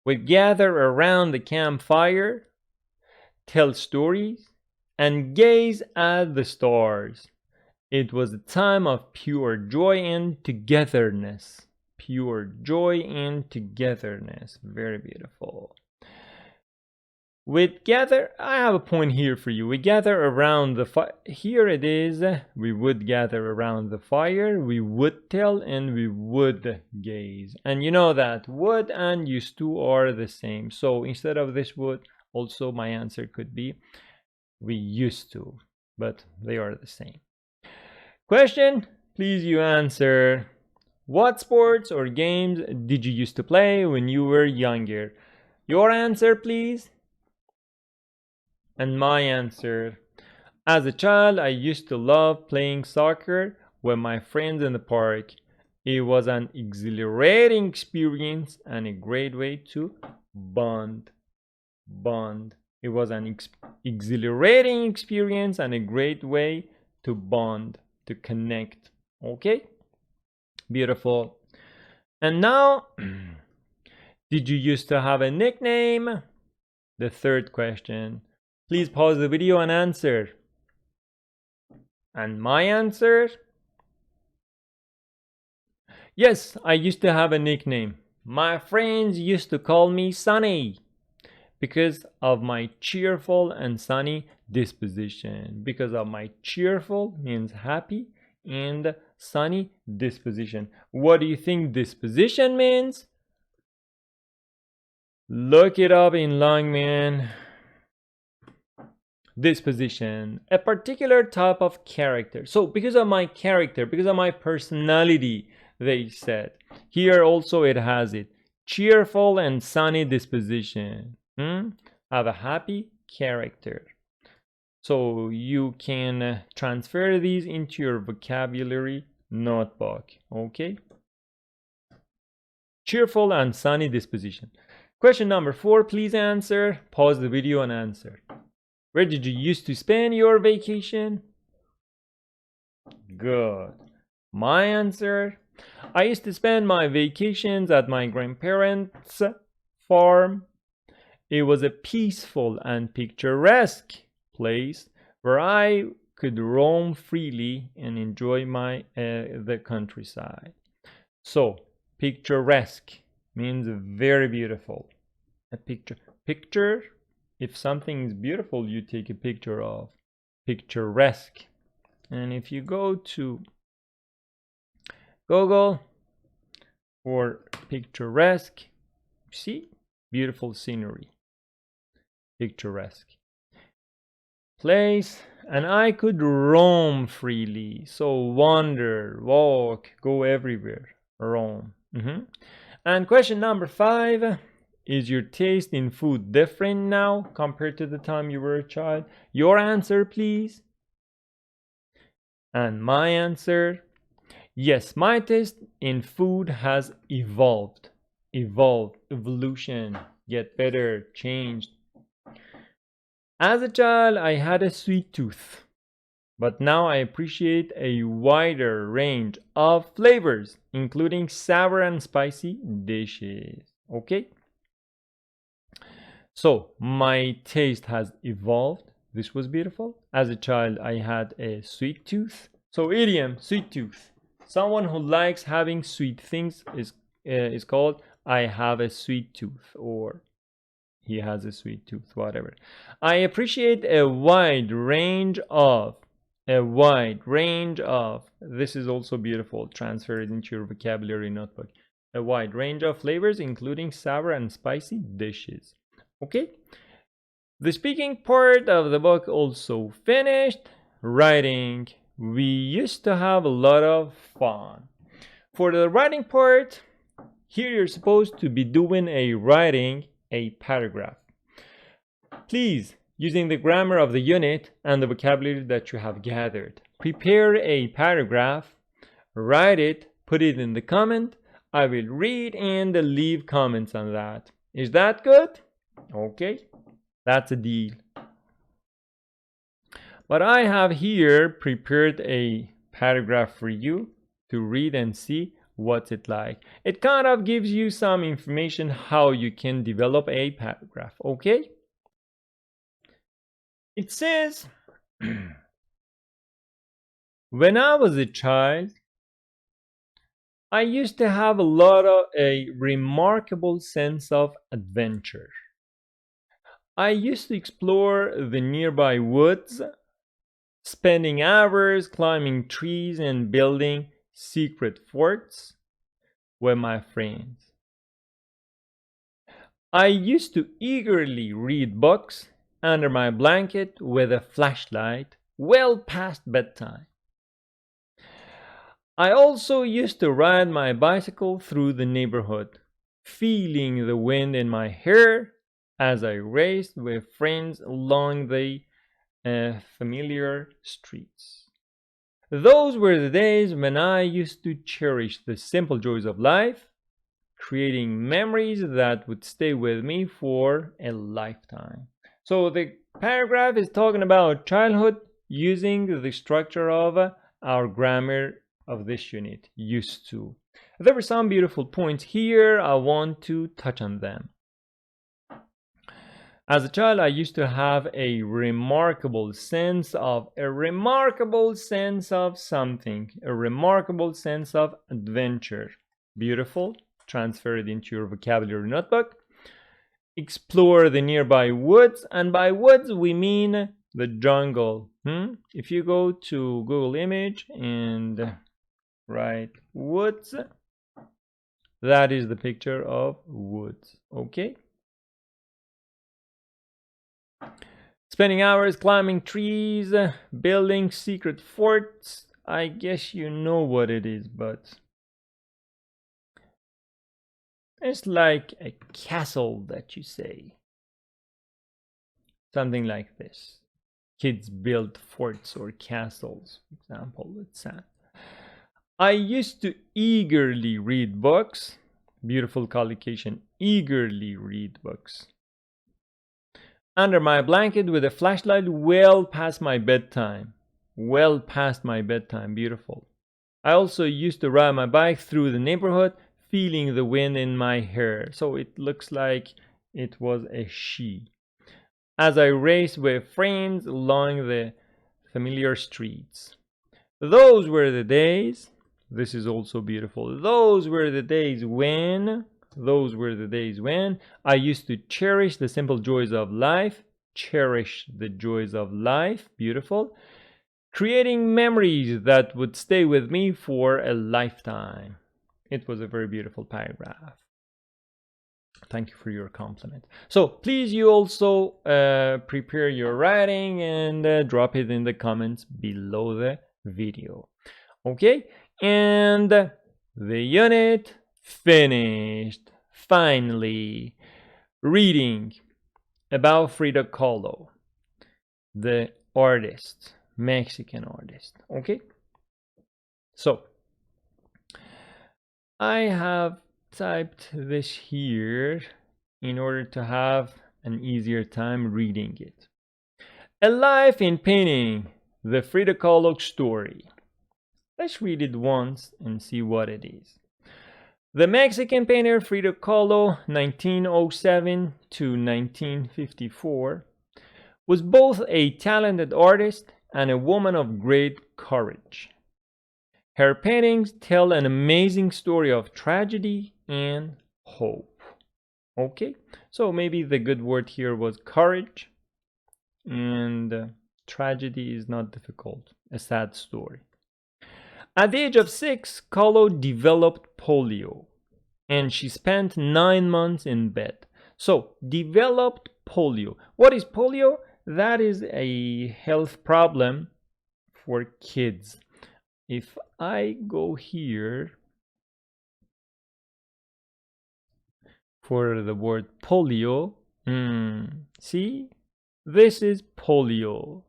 We'd gather around the campfire, tell stories, and gaze at the stars. It was a time of pure joy and togetherness. Pure joy and togetherness. Very beautiful. We'd gather, I have a point here for you. We gather around the fire. Here it is. We would gather around the fire. We would tell and we would gaze. And you know that would and used to are the same. So instead of this would, also my answer could be we used to. But they are the same. Question, please you answer. What sports or games did you used to play when you were younger? Your answer, please. And my answer. As a child, I used to love playing soccer with my friends in the park. It was an exhilarating experience and a great way to bond, bond. It was an exhilarating experience and a great way to bond, to connect. Okay? Beautiful. And now, did you used to have a nickname? The third question. Please pause the video and answer. And my answer? Yes, I used to have a nickname. My friends used to call me Sunny because of my cheerful and sunny disposition. Because of my cheerful means happy and sunny disposition. What do you think disposition means? Look it up in Longman. Disposition, a particular type of character. So because of my character, because of my personality, they said. Here also it has it. Cheerful and sunny disposition. Have a happy character. So you can transfer these into your vocabulary notebook. Okay? Cheerful and sunny disposition. Question number 4, please answer. Pause the video and answer. Where did you used to spend your vacation? Good. My answer, I used to spend my vacations at my grandparents' farm. It was a peaceful and picturesque place where I could roam freely and enjoy the countryside. So, picturesque means very beautiful. A picture. If something is beautiful, you take a picture of. Picturesque. And if you go to Google for picturesque, see, beautiful scenery. Picturesque place, and I could roam freely. So wander, walk, go everywhere, roam. And question number 5. Is your taste in food different now compared to the time you were a child? Your answer, please. And my answer, yes, my taste in food has evolved. Evolution, get better, changed. As a child, I had a sweet tooth, but now I appreciate a wider range of flavors, including sour and spicy dishes. Okay? So, my taste has evolved. This was beautiful. As a child, I had a sweet tooth. So, idiom, sweet tooth. Someone who likes having sweet things is called I have a sweet tooth, or he has a sweet tooth, whatever. I appreciate a wide range of. This is also beautiful. Transfer it into your vocabulary notebook. A wide range of flavors, including sour and spicy dishes. Okay, the speaking part of the book also finished. Writing, we used to have a lot of fun. For the writing part, here you're supposed to be doing writing a paragraph. Please, using the grammar of the unit and the vocabulary that you have gathered, prepare a paragraph, write it, put it in the comment. I will read and leave comments on that. Is that good? Okay, that's a deal. But I have here prepared a paragraph for you to read and see what's it like. It kind of gives you some information how you can develop a paragraph. Okay, it says, when I was a child, I used to have a remarkable sense of adventure. I used to explore the nearby woods, spending hours climbing trees and building secret forts with my friends. I used to eagerly read books under my blanket with a flashlight well past bedtime. I also used to ride my bicycle through the neighborhood, feeling the wind in my hair as I raced with friends along the familiar streets. Those were the days when I used to cherish the simple joys of life, creating memories that would stay with me for a lifetime. So the paragraph is talking about childhood using the structure of our grammar of this unit, used to. There were some beautiful points here. I want to touch on them. As a child, I used to have a remarkable sense of something, a remarkable sense of adventure. Beautiful. Transfer it into your vocabulary notebook. Explore the nearby woods, and by woods we mean the jungle. If you go to Google Image and write woods, that is the picture of woods. Okay. Spending hours climbing trees, building secret forts. I guess you know what it is, but it's like a castle that you say. Something like this. Kids build forts or castles, for example. I used to eagerly read books. Beautiful collocation. Eagerly read books. Under my blanket with a flashlight well past my bedtime. Well past my bedtime. Beautiful. I also used to ride my bike through the neighborhood, feeling the wind in my hair. So it looks like it was a she. As I raced with friends along the familiar streets. Those were the days. This is also beautiful. Those were the days when I used to cherish the simple joys of life. Cherish the joys of life. Beautiful. Creating memories that would stay with me for a lifetime. It was a very beautiful paragraph. Thank you for your compliment. So please, you also prepare your writing and drop it in the comments below the video. Okay, and the unit finished. Finally, reading about Frida Kahlo, the artist, Mexican artist. Okay, so I have typed this here in order to have an easier time reading it. A Life in Painting, the Frida Kahlo story. Let's read it once and see what it is. The Mexican painter Frida Kahlo, 1907 to 1954, was both a talented artist and a woman of great courage. Her paintings tell an amazing story of tragedy and hope. Okay, so maybe the good word here was courage, and tragedy is not difficult, a sad story. At the age of 6, Kahlo developed polio, and she spent 9 months in bed. So, developed polio. What is polio? That is a health problem for kids. If I go here for the word polio, see, this is polio.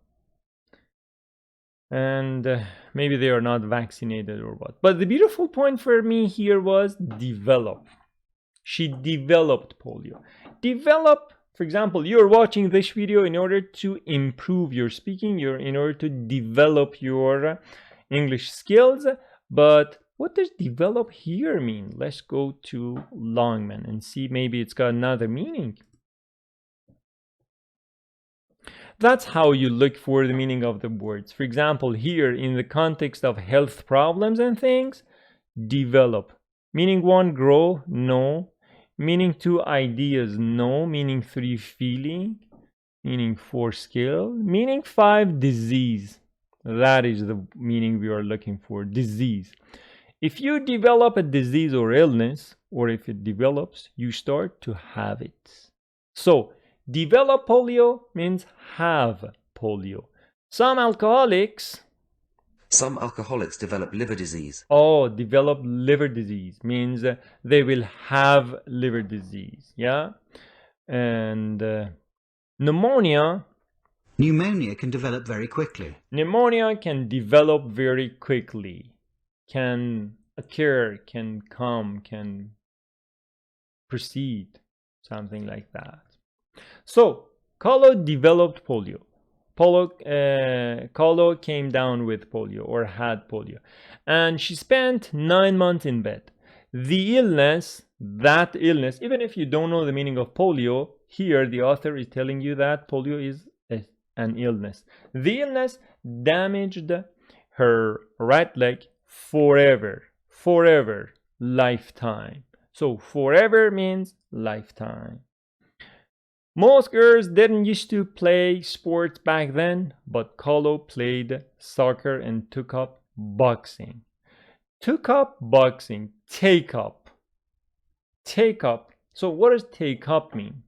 And maybe they are not vaccinated or what. But the beautiful point for me here was develop. She developed polio. Develop, for example, you're watching this video in order to improve your speaking, in order to develop your English skills. But what does develop here mean? Let's go to Longman and see, maybe it's got another meaning. That's how you look for the meaning of the words. For example, here in the context of health problems and things, develop. Meaning 1, grow, no. Meaning 2, ideas, no. Meaning 3, feeling. Meaning 4, skill. Meaning 5, disease. That is the meaning we are looking for, disease. If you develop a disease or illness, or if it develops, you start to have it. So, develop polio means have polio. Some alcoholics develop liver disease. Oh, develop liver disease means they will have liver disease. Yeah. And pneumonia can develop very quickly. Pneumonia can develop very quickly. Can occur, can come, can proceed, something like that. So Carlo developed polio. Carlo came down with polio or had polio, and she spent 9 months in bed. The illness, that illness, even if you don't know the meaning of polio, here the author is telling you that polio is an illness. The illness damaged her right leg forever, lifetime. So forever means lifetime. Most girls didn't used to play sports back then, but Carlo played soccer and took up boxing. Took up boxing, take up. Take up. So what does take up mean?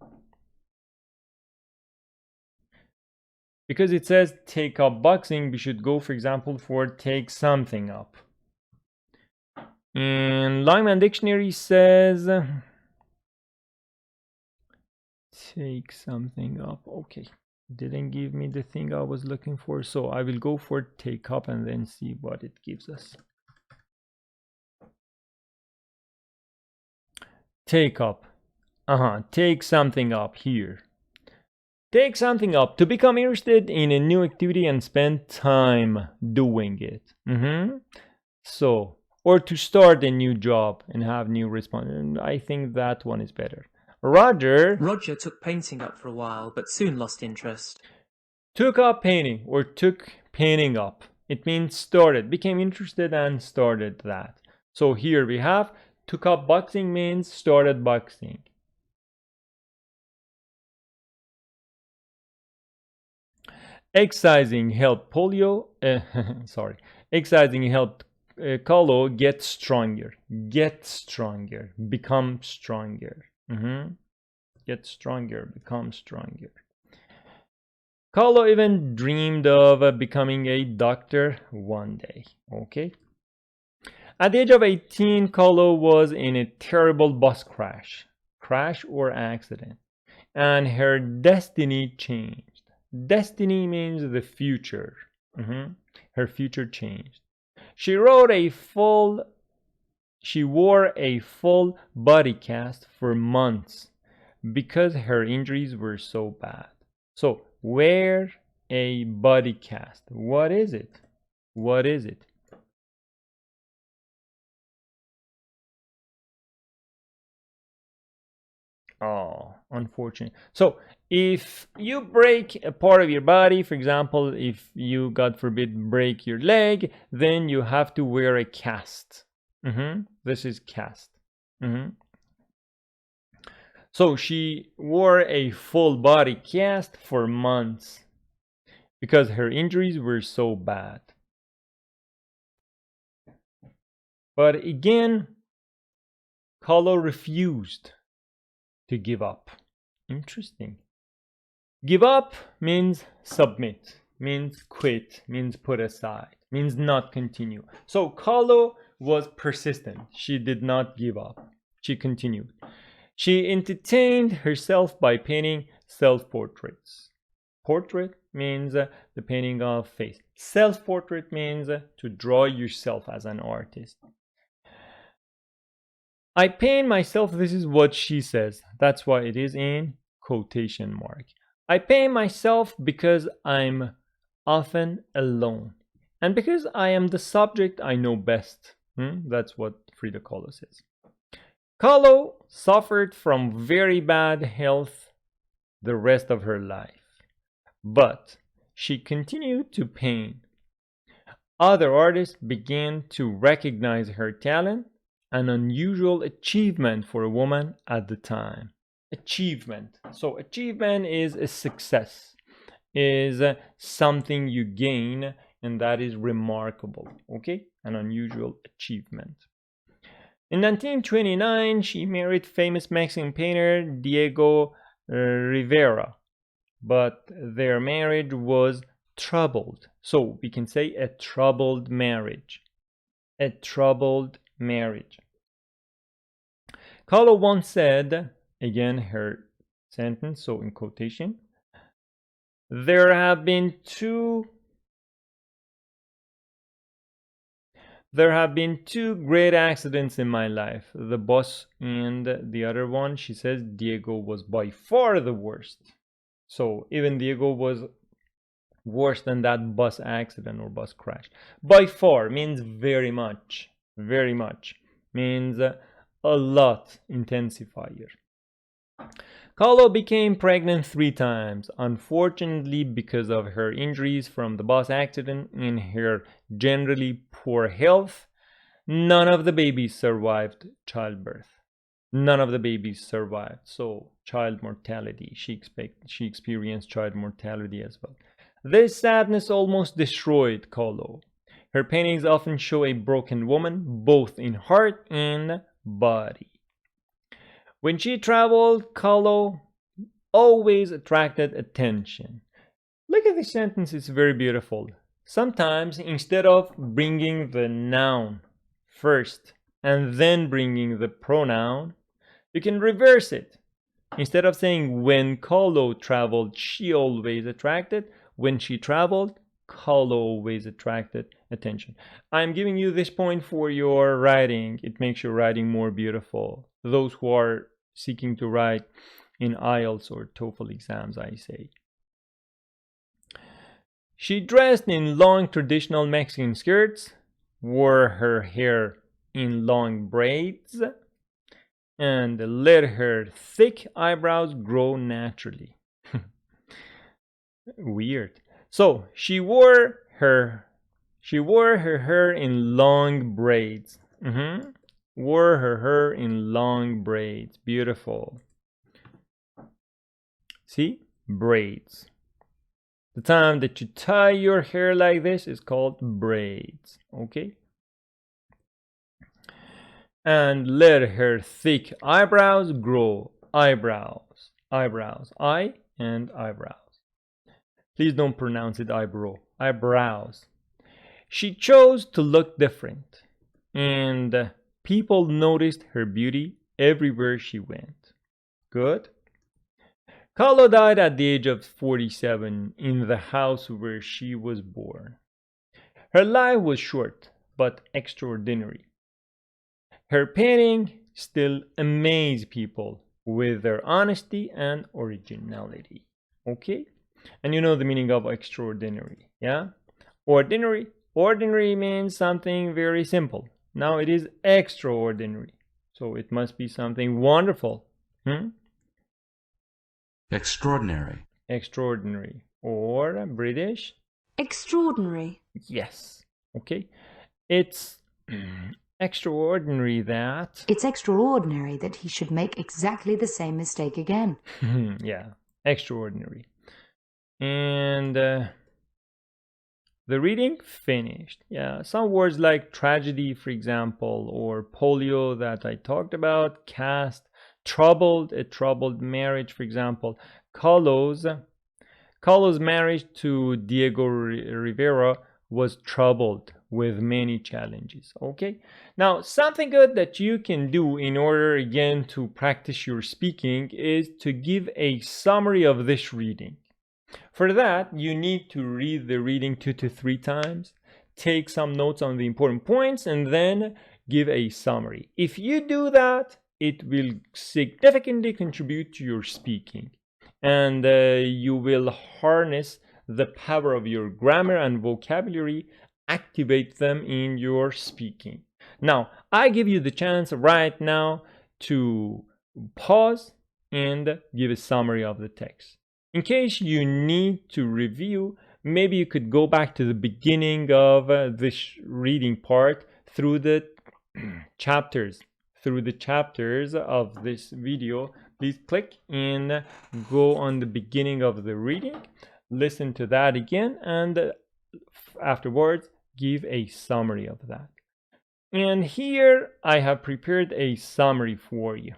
Because it says take up boxing, we should go, for example, for take something up. And Lyman Dictionary says take something up. Okay, didn't give me the thing I was looking for, so I will go for take up and then see what it gives us. Take up. Take something up here. Take something up, to become interested in a new activity and spend time doing it. So, or to start a new job and have new responsibilities. I think that one is better. Roger took painting up for a while, but soon lost interest. Took up painting or took painting up. It means started, became interested and started that. So here we have took up boxing means started boxing. Exercising helped polio. Exercising helped Carlo get stronger. Get stronger. Become stronger. Get stronger. Become stronger. Carlo even dreamed of becoming a doctor one day. Okay. At the age of 18, Carlo was in a terrible bus crash or accident, and her destiny changed. Destiny means the future. Her future changed. She wore a full body cast for months because her injuries were so bad. So, wear a body cast. What is it? What is it? Oh, unfortunate. So if you break a part of your body, for example, if you, God forbid, break your leg, then you have to wear a cast. This is cast. So she wore a full body cast for months because her injuries were so bad. But again, Carlo refused to give up. Interesting. Give up means submit, means quit, means put aside, means not continue. So Carlo was persistent. She did not give up. She continued. She entertained herself by painting self-portraits. Portrait means the painting of face. Self-portrait means to draw yourself as an artist. I paint myself, this is what she says. That's why it is in quotation mark. I paint myself because I'm often alone. And because I am the subject I know best. That's what Frida Kahlo says. Kahlo suffered from very bad health the rest of her life. But she continued to paint. Other artists began to recognize her talent, an unusual achievement for a woman at the time. Achievement. So achievement is a success, is something you gain, and that is remarkable. Okay, an unusual achievement. In 1929, she married famous Mexican painter Diego Rivera, but their marriage was troubled. So we can say a troubled marriage. A troubled marriage. Kahlo once said, again her sentence, so in quotation, there have been two There have been two great accidents in my life, the bus and the other one. She says Diego was by far the worst. So even Diego was worse than that bus accident or bus crash. By far means very much. Very much means a lot intensifier. Carlo became pregnant 3 times. Unfortunately, because of her injuries from the bus accident and her generally poor health, none of the babies survived childbirth. None of the babies survived. So child mortality. She experienced child mortality as well. This sadness almost destroyed Carlo. Her paintings often show a broken woman, both in heart and body. When she traveled, Carlo always attracted attention. Look at this sentence, it's very beautiful. Sometimes, instead of bringing the noun first and then bringing the pronoun, you can reverse it. Instead of saying, when Carlo traveled, she always attracted. When she traveled, Carlo always attracted attention. I'm giving you this point for your writing. It makes your writing more beautiful. Those who are seeking to write in IELTS or TOEFL exams, I say. She dressed in long traditional Mexican skirts, wore her hair in long braids, and let her thick eyebrows grow naturally. Weird. So she wore her hair in long braids. Wore her hair in long braids. Beautiful. See? Braids. The time that you tie your hair like this is called braids. Okay? And let her thick eyebrows grow. Eyebrows. Eyebrows. Eye and eyebrows. Please don't pronounce it eyebrow. Eyebrows. She chose to look different. And people noticed her beauty everywhere she went. Good. Carlo died at the age of 47 in the house where she was born. Her life was short, but extraordinary. Her painting still amazes people with their honesty and originality. Okay? And you know the meaning of extraordinary, yeah? Ordinary. Ordinary means something very simple. Now it is extraordinary. So it must be something wonderful. Extraordinary. Extraordinary. Or British? Extraordinary. Yes. Okay. It's extraordinary that... It's extraordinary that he should make exactly the same mistake again. Yeah. Extraordinary. And the reading finished. Yeah, some words like tragedy, for example, or polio that I talked about, cast, troubled, a troubled marriage, for example. Carlo's marriage to Diego Rivera was troubled with many challenges. Okay, now something good that you can do in order again to practice your speaking is to give a summary of this reading. For that, you need to read the reading 2 to 3 times, take some notes on the important points, and then give a summary. If you do that, it will significantly contribute to your speaking, and you will harness the power of your grammar and vocabulary, activate them in your speaking. Now, I give you the chance right now to pause and give a summary of the text. In case you need to review, maybe you could go back to the beginning of this reading part through the chapters. Through the chapters of this video, please click and go on the beginning of the reading. Listen to that again, and afterwards, give a summary of that. And here I have prepared a summary for you.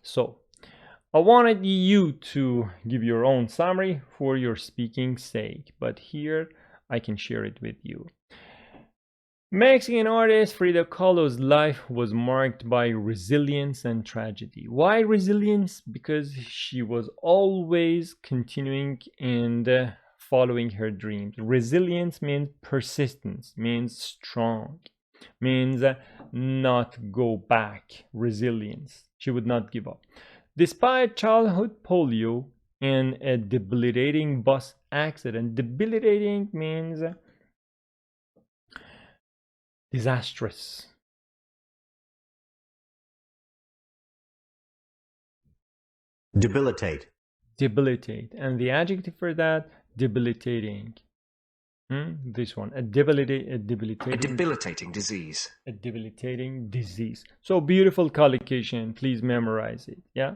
So, I wanted you to give your own summary for your speaking's sake, but here I can share it with you. Mexican artist Frida Kahlo's life was marked by resilience and tragedy. Why resilience? Because she was always continuing and following her dreams. Resilience means persistence, means strong, means not go back. Resilience. She would not give up. Despite childhood polio and a debilitating bus accident, debilitating means disastrous. Debilitate. Debilitate. And the adjective for that, debilitating. This one, a debilitating disease. A debilitating disease. So beautiful collocation. Please memorize it. Yeah.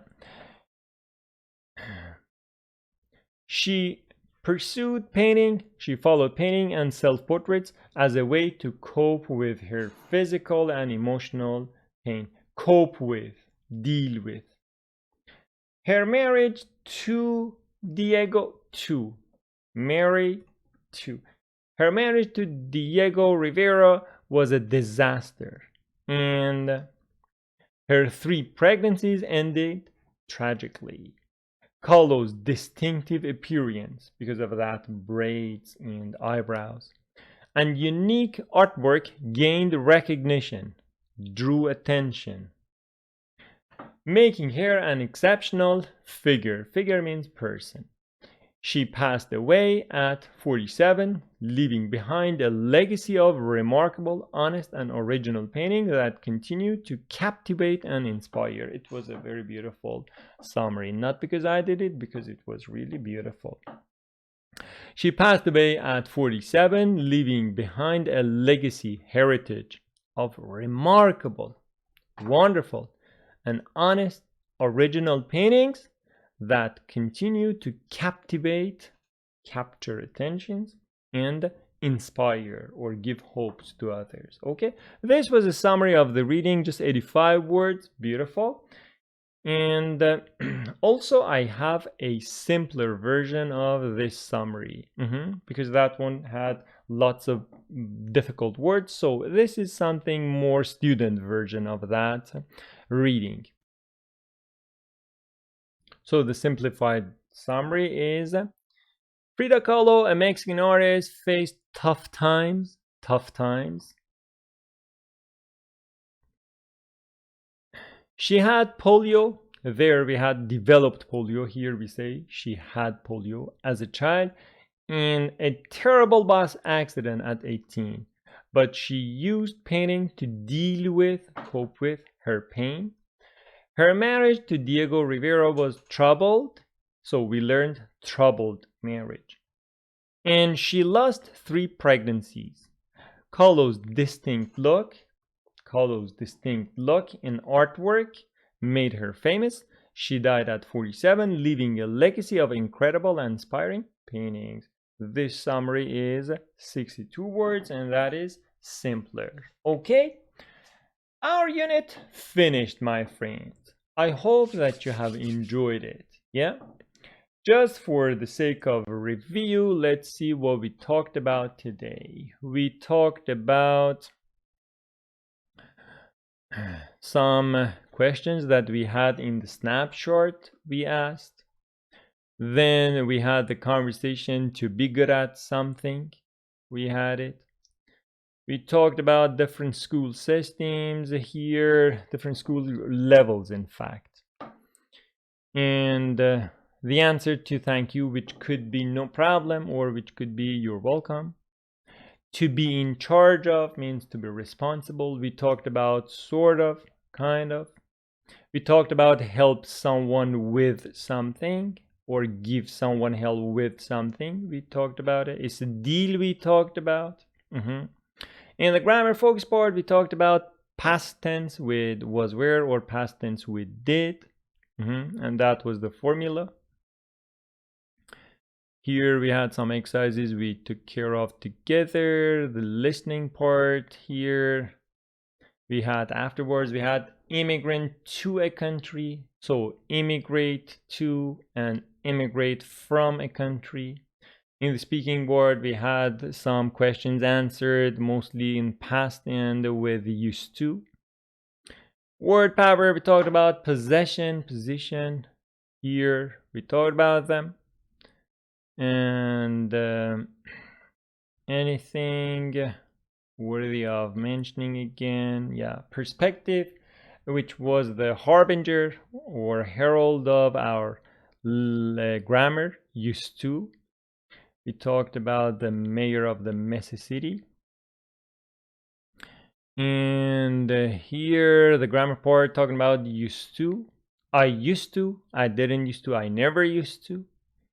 She pursued painting. She followed painting and self-portraits as a way to cope with her physical and emotional pain. Cope with, deal with. Her marriage to Diego Her marriage to Diego Rivera was a disaster, and her 3 pregnancies ended tragically. Carlo's distinctive appearance, because of that braids and eyebrows, and unique artwork gained recognition, drew attention, making her an exceptional figure. Figure means person. She passed away at 47, leaving behind a legacy of remarkable, honest, and original painting that continue to captivate and inspire. It was a very beautiful summary. Not because I did it, because it was really beautiful. She passed away at 47, leaving behind a legacy, heritage of remarkable, wonderful, and honest, original paintings that continue to captivate, capture attentions, and inspire or give hopes to others. Okay, this was a summary of the reading, just 85 words, beautiful. And also I have a simpler version of this summary because that one had lots of difficult words. So this is something more student version of that reading. So the simplified summary is Frida Kahlo, a Mexican artist, faced tough times. She had polio. There we had developed polio. Here we say she had polio as a child in a terrible bus accident at 18. But she used painting to deal with, cope with her pain. Her marriage to Diego Rivera was troubled, so we learned troubled marriage. And she lost 3 pregnancies. Kahlo's distinct look in artwork made her famous. She died at 47, leaving a legacy of incredible and inspiring paintings. This summary is 62 words, and that is simpler. Okay? Our unit finished, my friends. I hope that you have enjoyed it. Yeah? Just for the sake of a review, let's see what we talked about today. We talked about some questions that we had in the snapshot we asked. Then we had the conversation to be good at something. We had it. We talked about different school systems here, different school levels, in fact. And the answer to thank you, which could be no problem or which could be you're welcome. To be in charge of means to be responsible. We talked about sort of, kind of. We talked about help someone with something or give someone help with something. We talked about it. It's a deal we talked about. In the grammar focus part, we talked about past tense with was where or past tense with did. And that was the formula. Here we had some exercises we took care of together. The listening part here. We had afterwards, we had immigrant to a country. So immigrate to and immigrate from a country. In the speaking board, we had some questions answered, mostly in past and with used to. Word power, we talked about possession, position. Here, we talked about them. And anything worthy of mentioning again? Yeah, perspective, which was the harbinger or herald of our grammar, used to. We talked about the mayor of the messy city. And here the grammar part talking about used to. I used to, I didn't used to, I never used to.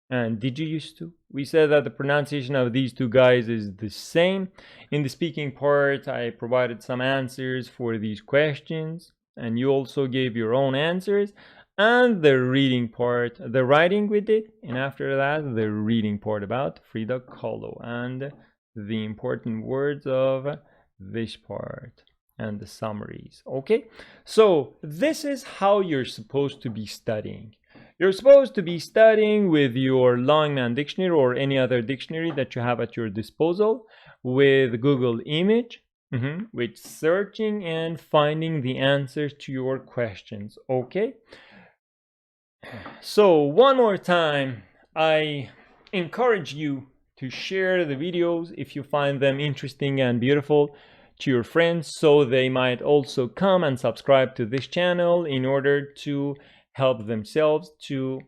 And did you used to? We said that the pronunciation of these two guys is the same. In the speaking part, I provided some answers for these questions, and you also gave your own answers. And the reading part, the writing we did, and after that, the reading part about Frida Kahlo and the important words of this part and the summaries. Okay, so this is how you're supposed to be studying. You're supposed to be studying with your Longman dictionary or any other dictionary that you have at your disposal, with Google Image, with searching and finding the answers to your questions. Okay, so one more time, I encourage you to share the videos if you find them interesting and beautiful to your friends, so they might also come and subscribe to this channel in order to help themselves to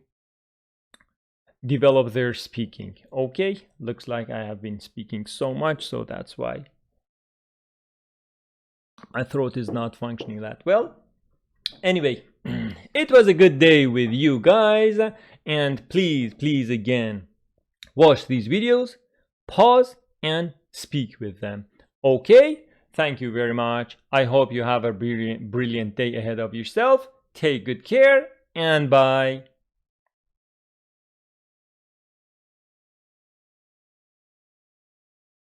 develop their speaking. Okay, looks like I have been speaking so much, so that's why my throat is not functioning that well. Anyway, it was a good day with you guys, and please again, watch these videos, pause and speak with them. Okay, thank you very much. I hope you have a brilliant day ahead of yourself. Take good care and bye.